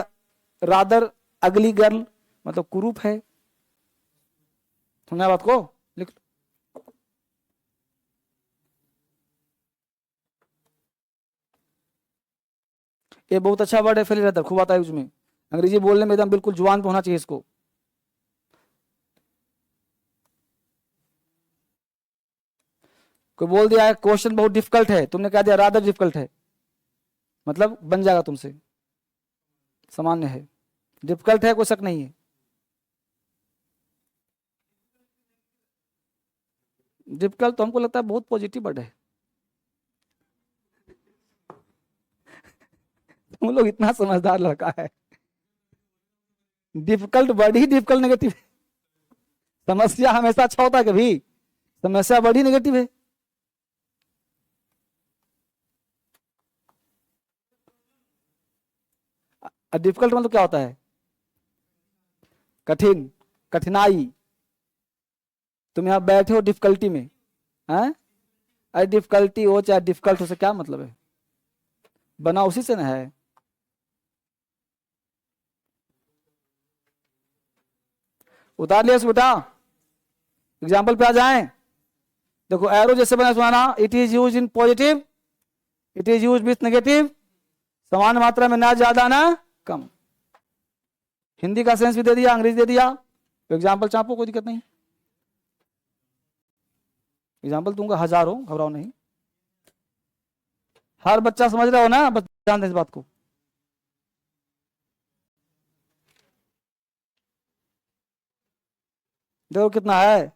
rather ugly girl, मतलब कुरूप है। सुना बात को, लिख। ये बहुत अच्छा वर्ड है, फेयरली रादर, खूब आता है उसमें, अंग्रेजी बोलने में एकदम बिल्कुल जुबान पे होना चाहिए इसको। कोई बोल दिया है क्वेश्चन बहुत डिफिकल्ट है, तुमने कह दिया रादर डिफिकल्ट है, मतलब बन जाएगा तुमसे, सामान्य है, डिफिकल्ट है कोई शक नहीं है। डिफिकल्ट तो हमको लगता है बहुत पॉजिटिव वर्ड है, तुम लोग इतना समझदार लड़का है, डिफिकल्ट वर्ड ही डिफिकल्ट नेगेटिव है, समस्या हमेशा अच्छा होता है, कभी समस्या वर्ड ही नेगेटिव है। डिफिकल्ट मतलब क्या होता है, कठिन, कठिनाई, तुम यहां बैठे हो डिफिकल्टी में, हैं, अरे डिफिकल्टी हो चाहे डिफिकल्ट हो से क्या मतलब है, बना उसी से ना है। उतार लिया बेटा, एग्जाम्पल पे आ जाएं। देखो एरो जैसे बना सुनाना, it is use in positive, it is use with negative, समान मात्रा में, ना ज्यादा ना कम। हिंदी का सेंस भी दे दिया, अंग्रेजी दे दिया, तो एग्जाम्पल चापो, कोई दिक्कत नहीं, एग्जाम्पल दूंगा हजारों, घबराओ नहीं, हर बच्चा समझ रहा हो ना, बस ध्यान दें इस बात को। देखो कितना है,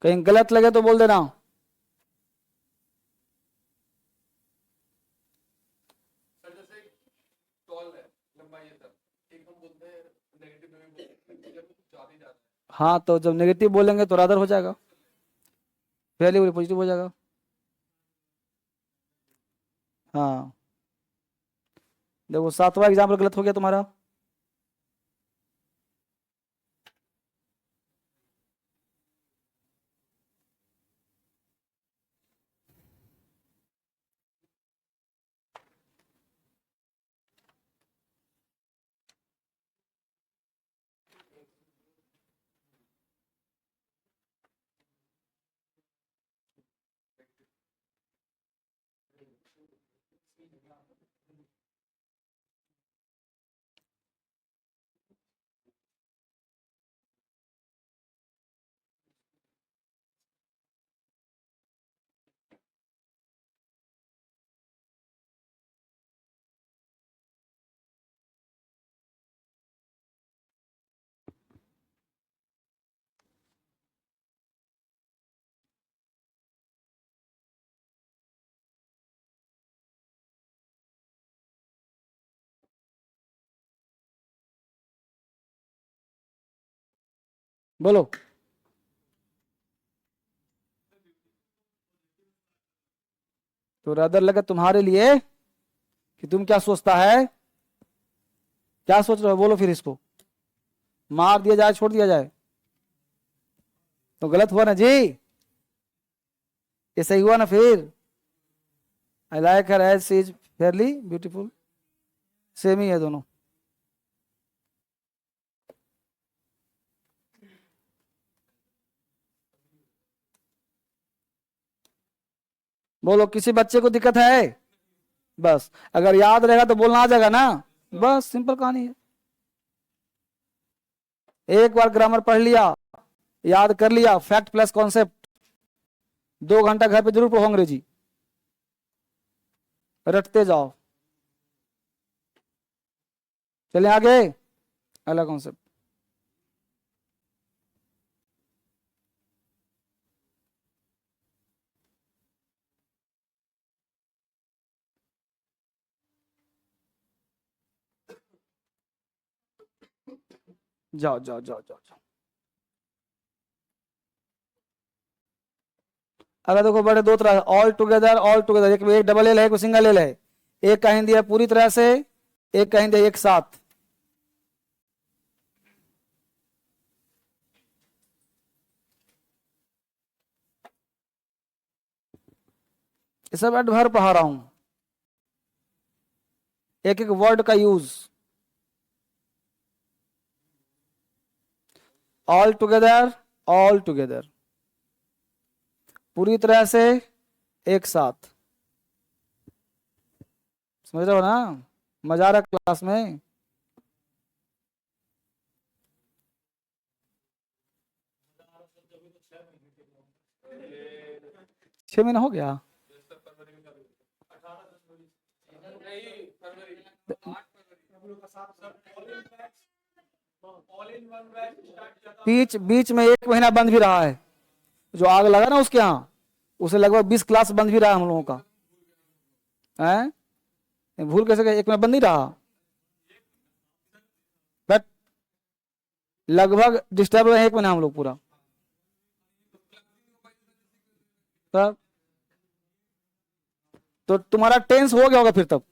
कहीं गलत लगे तो बोल देना। हाँ तो जब नेगेटिव बोलेंगे तो रादर हो जाएगा, पहले पॉजिटिव हो जाएगा। हाँ देखो सातवां एग्जाम्पल गलत हो गया तुम्हारा, बोलो। तो रदर लगे तुम्हारे लिए कि तुम क्या सोचता है, क्या सोच रहे हो, बोलो फिर इसको। मार दिया जाए, छोड़ दिया जाए, तो गलत हुआ ना जी, ये सही हुआ ना फिर। I like her age she is fairly beautiful, same ही है दोनों। बोलो, किसी बच्चे को दिक्कत है? बस अगर याद रहेगा तो बोलना आ जाएगा ना, बस सिंपल कहानी है। एक बार ग्रामर पढ़ लिया, याद कर लिया, फैक्ट प्लस कॉन्सेप्ट, 2 घंटा घर पे जरूर पढ़ो अंग्रेजी, रटते जाओ। चले आगे, अगला कॉन्सेप्ट। जाओ जाओ जाओ जाओ जाओ। अगर देखो बड़े दो तरह, ऑल टुगेदर, ऑल टुगेदर, एक डबल एल है, एक सिंगल एल है। एक का हिंदी है पूरी तरह से, एक का हिंदी है एक साथ। ये सब एडवर्ब पढ़ा रहा हूं, एक एक वर्ड का use. All together, all together, पूरी तरह से, एक साथ। समझ रहे हो ना, मजा आ रहा है क्लास में। 6 महीना हो गया। बीच बीच में 1 महीना बंद भी रहा है, जो आग लगा ना उसके यहाँ, उसे लगभग 20 क्लास बंद भी रहा हम लोगों का है। भूल कैसे गए, 1 महीना बंद नहीं रहा, बट लगभग डिस्टर्ब रहे 1 महीना हम लोग पूरा। तब तो तुम्हारा टेंस हो गया होगा फिर, तब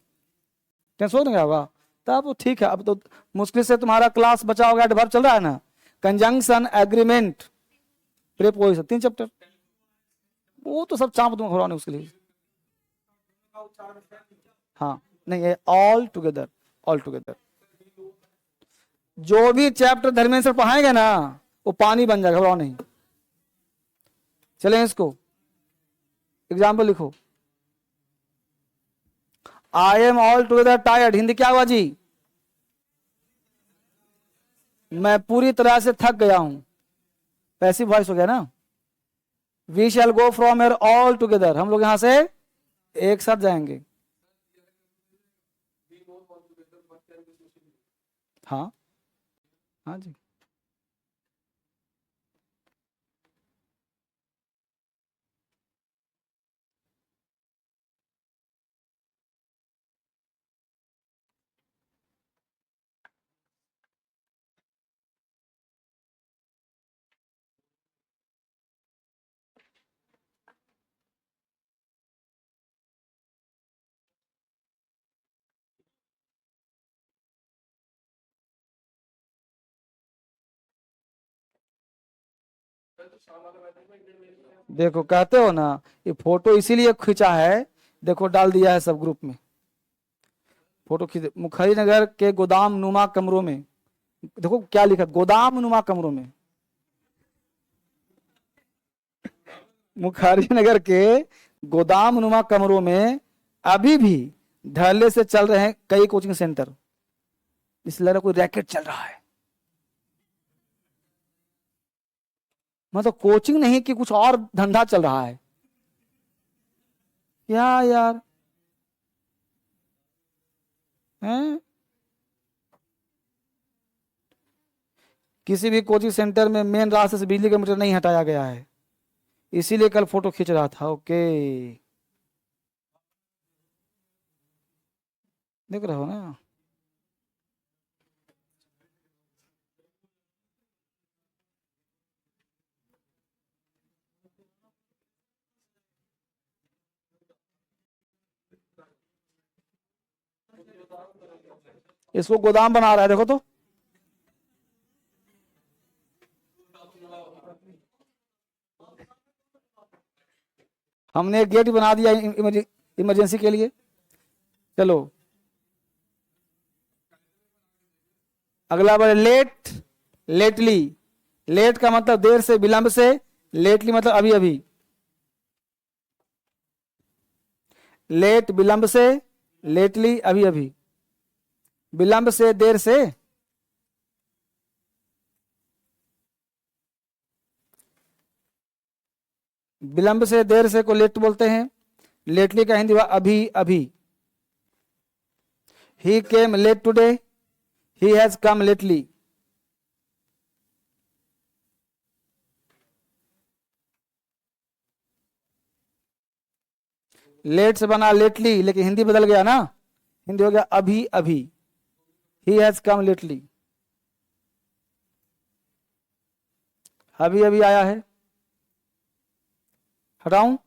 टेंस हो गया होगा, तब तो ठीक है। अब तो मुश्किल से तुम्हारा क्लास बचा होगा, एडवर्ब चल रहा है ना, कंजंक्शन, एग्रीमेंट, प्रीपोजिशन, 3 चैप्टर। वो तो सब चाप दूंगा घरवाने उसके लिए। हाँ, नहीं है, ऑल टुगेदर, ऑल टुगेदर। जो भी चैप्टर धर्मेंद्र सर पढ़ाएंगे ना, वो पानी बन जाएगा, घबराओ नहीं। चलें इसको, एग्जाम्पल लिखो। I am all together tired, Hindi क्या हुआ जी? मैं पूरी तरह से थक गया हूं, पैसिव वॉइस हो गया ना। We shall go from here all together, हम लोग यहां से एक साथ जाएंगे। हाँ, हाँ जी। देखो कहते हो ना, ये फोटो इसीलिए खींचा है, देखो डाल दिया है सब ग्रुप में। फोटो खींच, मुखरी नगर के गोदाम नुमा कमरों में, देखो क्या लिखा, गोदाम नुमा कमरों में। मुखरी नगर के गोदाम नुमा कमरों में अभी भी धड़ल्ले से चल रहे हैं कई कोचिंग सेंटर। इसलिए लग रहा कोई रैकेट चल रहा है, मतलब कोचिंग नहीं कि कुछ और धंधा चल रहा है। क्या यार हैं? किसी भी कोचिंग सेंटर में मेन रास्ते से बिजली का मीटर नहीं हटाया गया है, इसीलिए कल फोटो खींच रहा था। ओके, देख रहे हो ना। इसको गोदाम बना रहा है, देखो तो। हमने एक गेट बना दिया इमरजेंसी के लिए। चलो अगला बार लेट, लेटली। लेट का मतलब देर से, विलंब से। लेटली मतलब अभी अभी। लेट विलंब से, लेटली अभी अभी। विलंब से, देर से। विलंब से, देर से को लेट बोलते हैं। लेटली का हिंदी हुआ अभी अभी। He came late today, he has come lately. Late से बना लेटली, लेकिन हिंदी बदल गया ना, हिंदी हो गया अभी अभी। ही हैज कम लेटली, अभी अभी आया है। हटाऊं?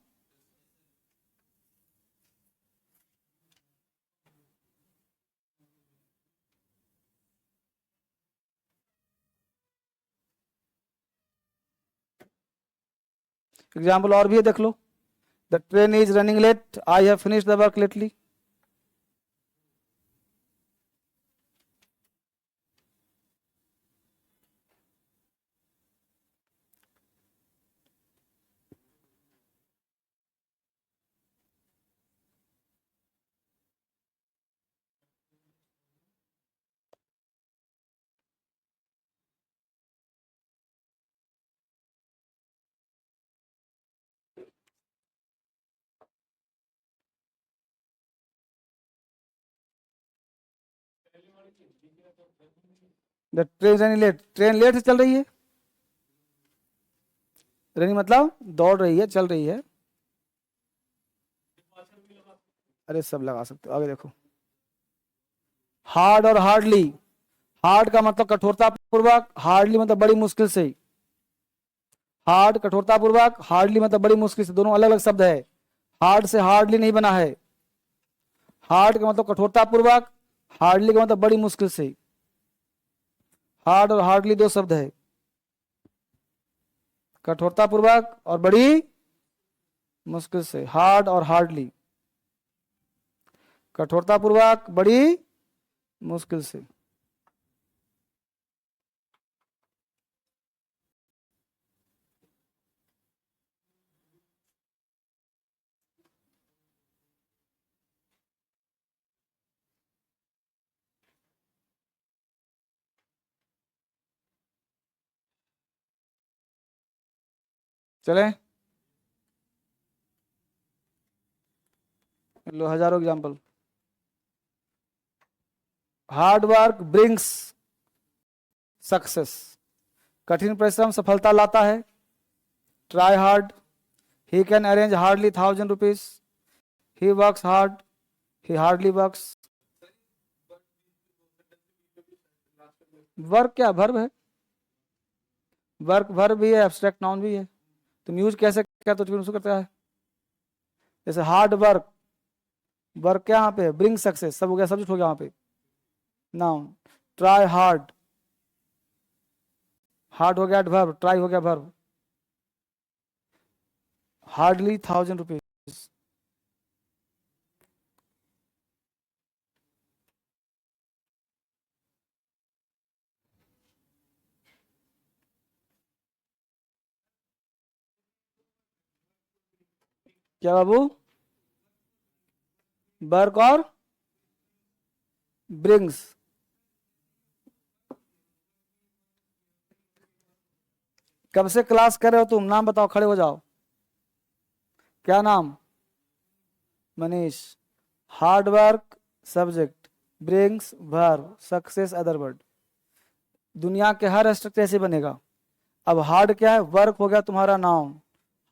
एग्जाम्पल और भी है, देख लो। The train is running late, I have finished the work lately. The train running late, train late से चल रही है। रनिंग मतलब दौड़ रही है, चल रही है। अरे सब लगा सकते हो, आगे देखो। हार्ड और हार्डली। हार्ड का मतलब कठोरता पूर्वक, हार्डली मतलब बड़ी मुश्किल से। हार्ड कठोरता पूर्वक, हार्डली मतलब बड़ी मुश्किल से, दोनों अलग अलग शब्द है। हार्ड से हार्डली नहीं बना है। हार्ड का मतलब कठोरता पूर्वक, हार्डली का मतलब बड़ी मुश्किल से। हार्ड और हार्डली दो शब्द है, कठोरता पूर्वक और बड़ी मुश्किल से। हार्ड और हार्डली, कठोरता पूर्वक, बड़ी मुश्किल से। चले लो हजारों example. Hard work brings success, कठिन परिश्रम सफलता लाता है। Try hard, he can arrange hardly 1,000 rupees. He works hard, he hardly works. Work क्या वर्ब है? वर्क वर्ब भी है, एब्स्ट्रैक्ट नाउन भी है। तुम यूज कैसे क्या तो उसको करता है। जैसे हार्ड वर्क, वर्क क्या यहाँ पे? ब्रिंग सक्सेस, सब हो गया, सब्जेक्ट हो गया वहां पे नाउन। ट्राई हार्ड, हार्ड हो गया एडवर्ब, ट्राई हो गया वर्ब। Hardly 1,000 rupees. क्या बाबू? वर्क और ब्रिंग्स। कब से क्लास कर रहे हो तुम? नाम बताओ, खड़े हो जाओ। क्या नाम? Manish. Hard work subject, brings verb, success other word. दुनिया के हर स्ट्रक्चर ऐसे बनेगा। अब हार्ड क्या है? वर्क हो गया तुम्हारा नाउन,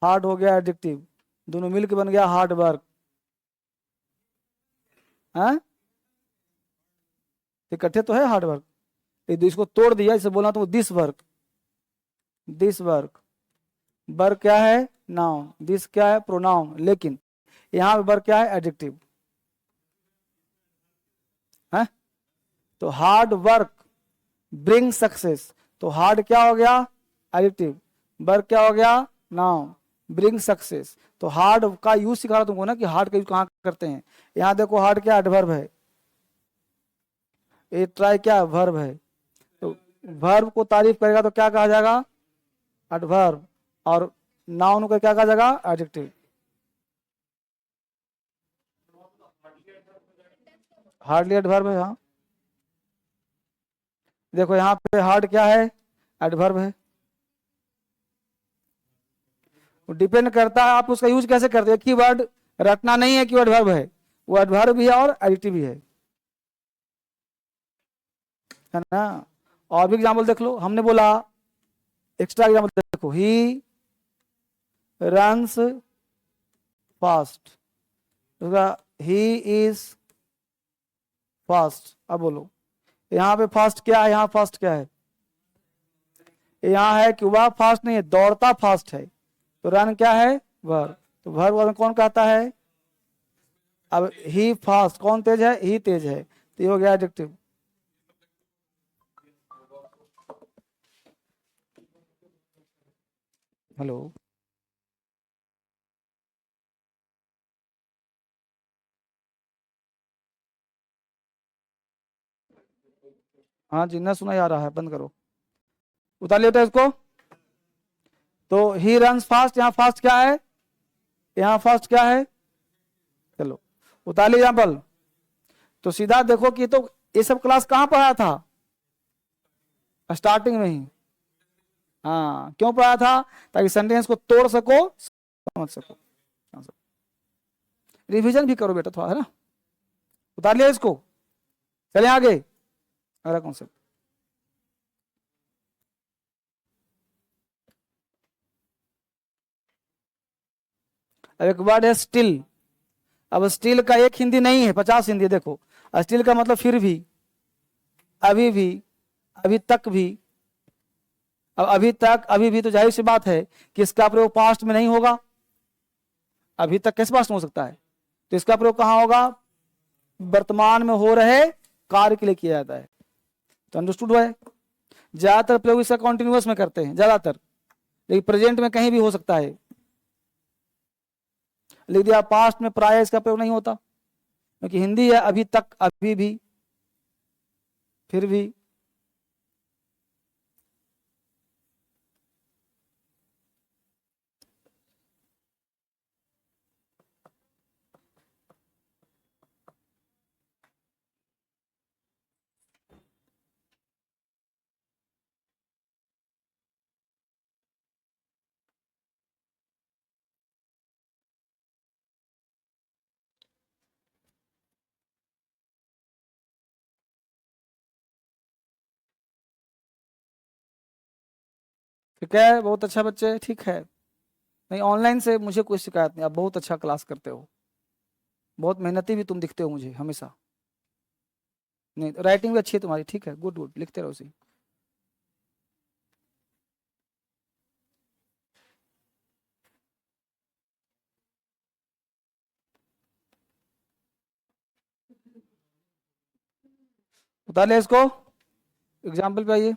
हार्ड हो गया एडजेक्टिव, दोनों मिलकर बन गया हार्ड वर्क। हाँ, इकट्ठे तो है हार्ड वर्क, इसको तोड़ दिया, इसे बोला तो this work. This work, work क्या है? नाउन। दिस क्या है? प्रोनाउन। लेकिन यहाँ पे वर्क क्या है? एडजेक्टिव। तो हार्ड वर्क ब्रिंग सक्सेस, तो हार्ड क्या हो गया एडिटिव, वर्क क्या हो गया नाउन, ब्रिंग सक्सेस। तो हार्ड का यूज सिखा रहा तुमको ना कि हार्ड का यूज कहाँ करते हैं। यहाँ देखो हार्ड क्या एडवर्ब है, ये ट्राई क्या वर्ब है, तो वर्ब को तारीफ करेगा तो क्या कहा जाएगा एडवर्ब, और नाउन को क्या कहा जाएगा एडजेक्टिव। हार्डली एडवर्ब है। हाँ देखो यहाँ पे हार्ड क्या है एडवर्ब है। डिपेंड करता है आप उसका यूज कैसे करते हैं। कीवर्ड रटना नहीं है कि एडवर्ब है, वो एडवर्ब भी है और एडिटिव भी है ना। और भी एग्जाम्पल देख लो, हमने बोला एक्स्ट्रा एग्जाम्पल देखो, he runs fast, he is fast. अब बोलो यहाँ पे फास्ट क्या है, यहाँ फास्ट क्या है, यहाँ है कि वह फास्ट नहीं है दौड़ता फास्ट है, तो रन क्या है वर्ब, तो वर्ब में कौन कहता है। अब ही फास्ट कौन तेज है, ही तेज है, तो ये हो गया एडजेक्टिव। हेलो हाँ जी ना सुना जा रहा है, बंद करो, उतार लिया इसको। तो ही रन्स फास्ट, यहाँ फास्ट क्या है, यहाँ फास्ट क्या है, चलो उतार लिया एग्जाम्पल। तो सीधा देखो कि तो ये सब क्लास कहाँ पढ़ाया था, स्टार्टिंग में ही। हाँ क्यों पढ़ाया था, ताकि सेंटेंस को तोड़ सको समझ सको। रिवीजन भी करो बेटा थोड़ा, है ना। उतार लिया इसको, चले आगे अगला कॉन्सेप्ट। अब एक वर्ड है स्टिल। अब स्टिल का एक हिंदी नहीं है 50 हिंदी। देखो स्टिल का मतलब फिर भी, अभी भी, अभी तक भी। अब अभी तक अभी भी तो जाहिर सी बात है कि इसका प्रयोग पास्ट में नहीं होगा, अभी तक कैसे पास्ट में हो सकता है, तो इसका प्रयोग कहां होगा, वर्तमान में हो रहे कार्य के लिए किया जाता है। तो अंडरस्टूड है। ज्यादातर प्रयोग इसका कॉन्टिन्यूअस में करते हैं ज्यादातर, लेकिन प्रेजेंट में कहीं भी हो सकता है। लिख दिया पास्ट में प्राय इसका प्रयोग नहीं होता, क्योंकि हिंदी है अभी तक, अभी भी, फिर भी। ठीक है बहुत अच्छा बच्चे, ठीक है। नहीं ऑनलाइन से मुझे कोई शिकायत नहीं, आप बहुत अच्छा क्लास करते हो, बहुत मेहनती भी तुम दिखते हो मुझे हमेशा। नहीं राइटिंग भी अच्छी है तुम्हारी, ठीक है गुड गुड, लिखते रहो उसी। उतार लिया इसको, एग्जाम्पल पे आइए।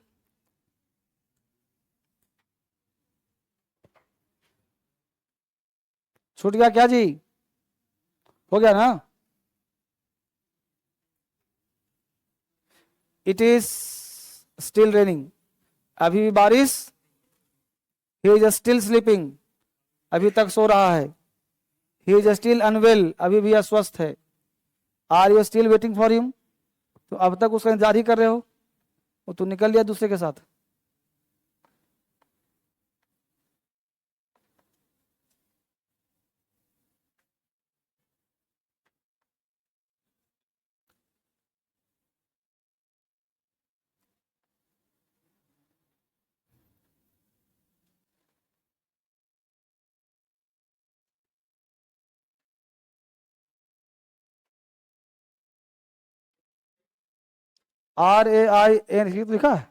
छूट गया क्या जी, हो गया ना। इट इज स्टिल रेनिंग, अभी भी बारिश। ही इज स्टिल स्लीपिंग, अभी तक सो रहा है। ही इज स्टिल अनवेल, अभी भी अस्वस्थ है। Are you still waiting for him, तो अब तक उसका इंतजार ही कर रहे हो, वो तो निकल लिया दूसरे के साथ। RAIN लिखा है,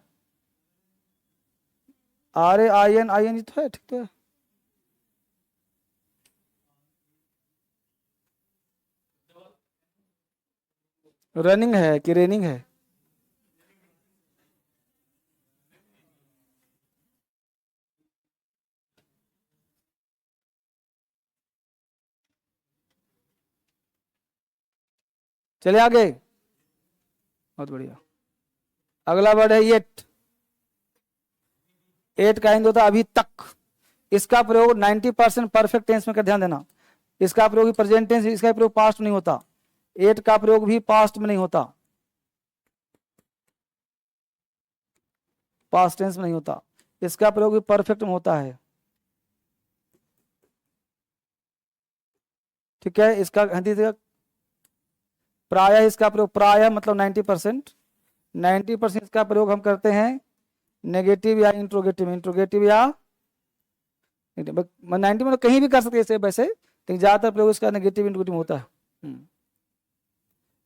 RAIN तो है, ठीक तो है। रनिंग है कि रेनिंग है, चले आगे, बहुत बढ़िया। अगला वर्ड है येट। एट का हिंदी होता है अभी तक। इसका प्रयोग 90% परफेक्ट टेंस में कर, ध्यान देना। इसका प्रयोग भी प्रेजेंट टेंस, इसका प्रयोग पास्ट में नहीं होता। एट का प्रयोग भी पास्ट में नहीं होता, पास्ट टेंस में नहीं होता। इसका प्रयोग भी परफेक्ट में होता है। ठीक है, इसका हिंदी प्रायः, इसका प्रयोग प्रायः मतलब 90%। 90% इसका प्रयोग हम करते हैं नेगेटिव या इंट्रोगेटिव में, इंट्रोगेटिव या 90 में कहीं भी कर सकते हैं वैसे, लेकिन ज्यादातर प्रयोग इसका नेगेटिव इंट्रोगेटिव होता है।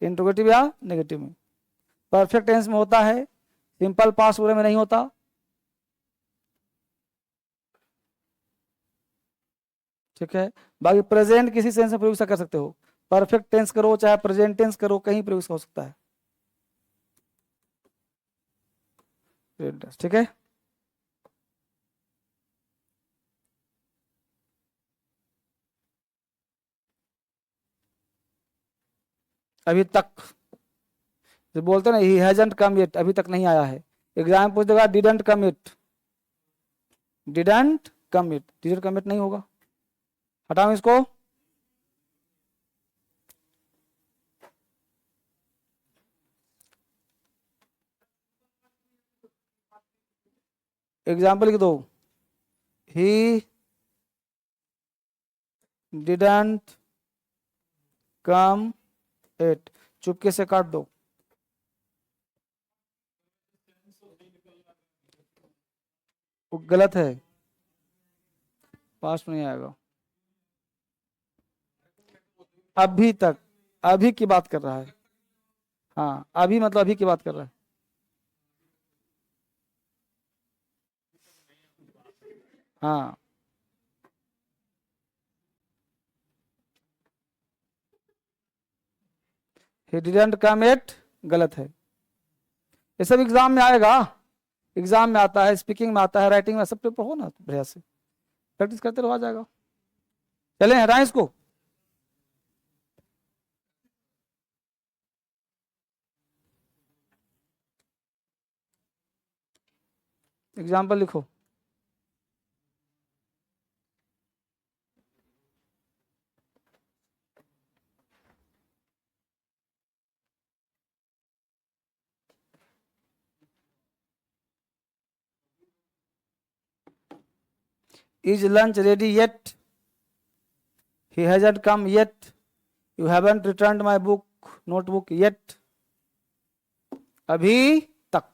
इंट्रोगेटिव या नेगेटिव में, परफेक्ट टेंस में होता है, सिंपल पास्ट वगैरह में नहीं होता। ठीक है, बाकी प्रेजेंट किसी सेंस में प्रयोग कर सकते हो, परफेक्ट टेंस करो चाहे प्रेजेंट टेंस करो, कहीं प्रयोग हो सकता है। ठीक है, अभी तक जो बोलते हैं ना, ही हैजंट कम इट, अभी तक नहीं आया है। एग्जाम पूछ देगा didn't come it, didn't come it, didn't come it नहीं होगा, हटाओ इसको। एग्जाम्पल लिख दो, ही डिडंट कम इट, चुपके से काट दो। वो गलत है, पास्ट नहीं आएगा। अभी तक, अभी की बात कर रहा है। हाँ, अभी मतलब अभी की बात कर रहा है। हाँ, he didn't come yet गलत है। ये सब एग्जाम में आएगा, एग्जाम में आता है, स्पीकिंग में आता है, राइटिंग में, सब पेपर हो ना बढ़िया से प्रैक्टिस करते रहो, आ जाएगा। चले हटाएं इसको। एग्जाम्पल लिखो, is lunch ready yet, he hasn't come yet, you haven't returned my book notebook yet, अभी तक।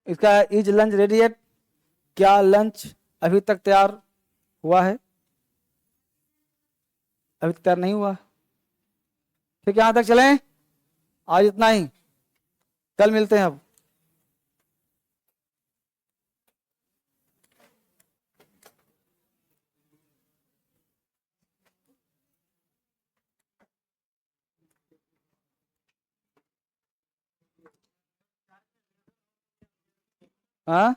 इसका इज लंच रेडी एट, क्या लंच अभी तक तैयार हुआ है, अभी तक तैयार नहीं हुआ। ठीक है, यहां तक चलें, आज इतना ही, कल मिलते हैं अब। हाँ,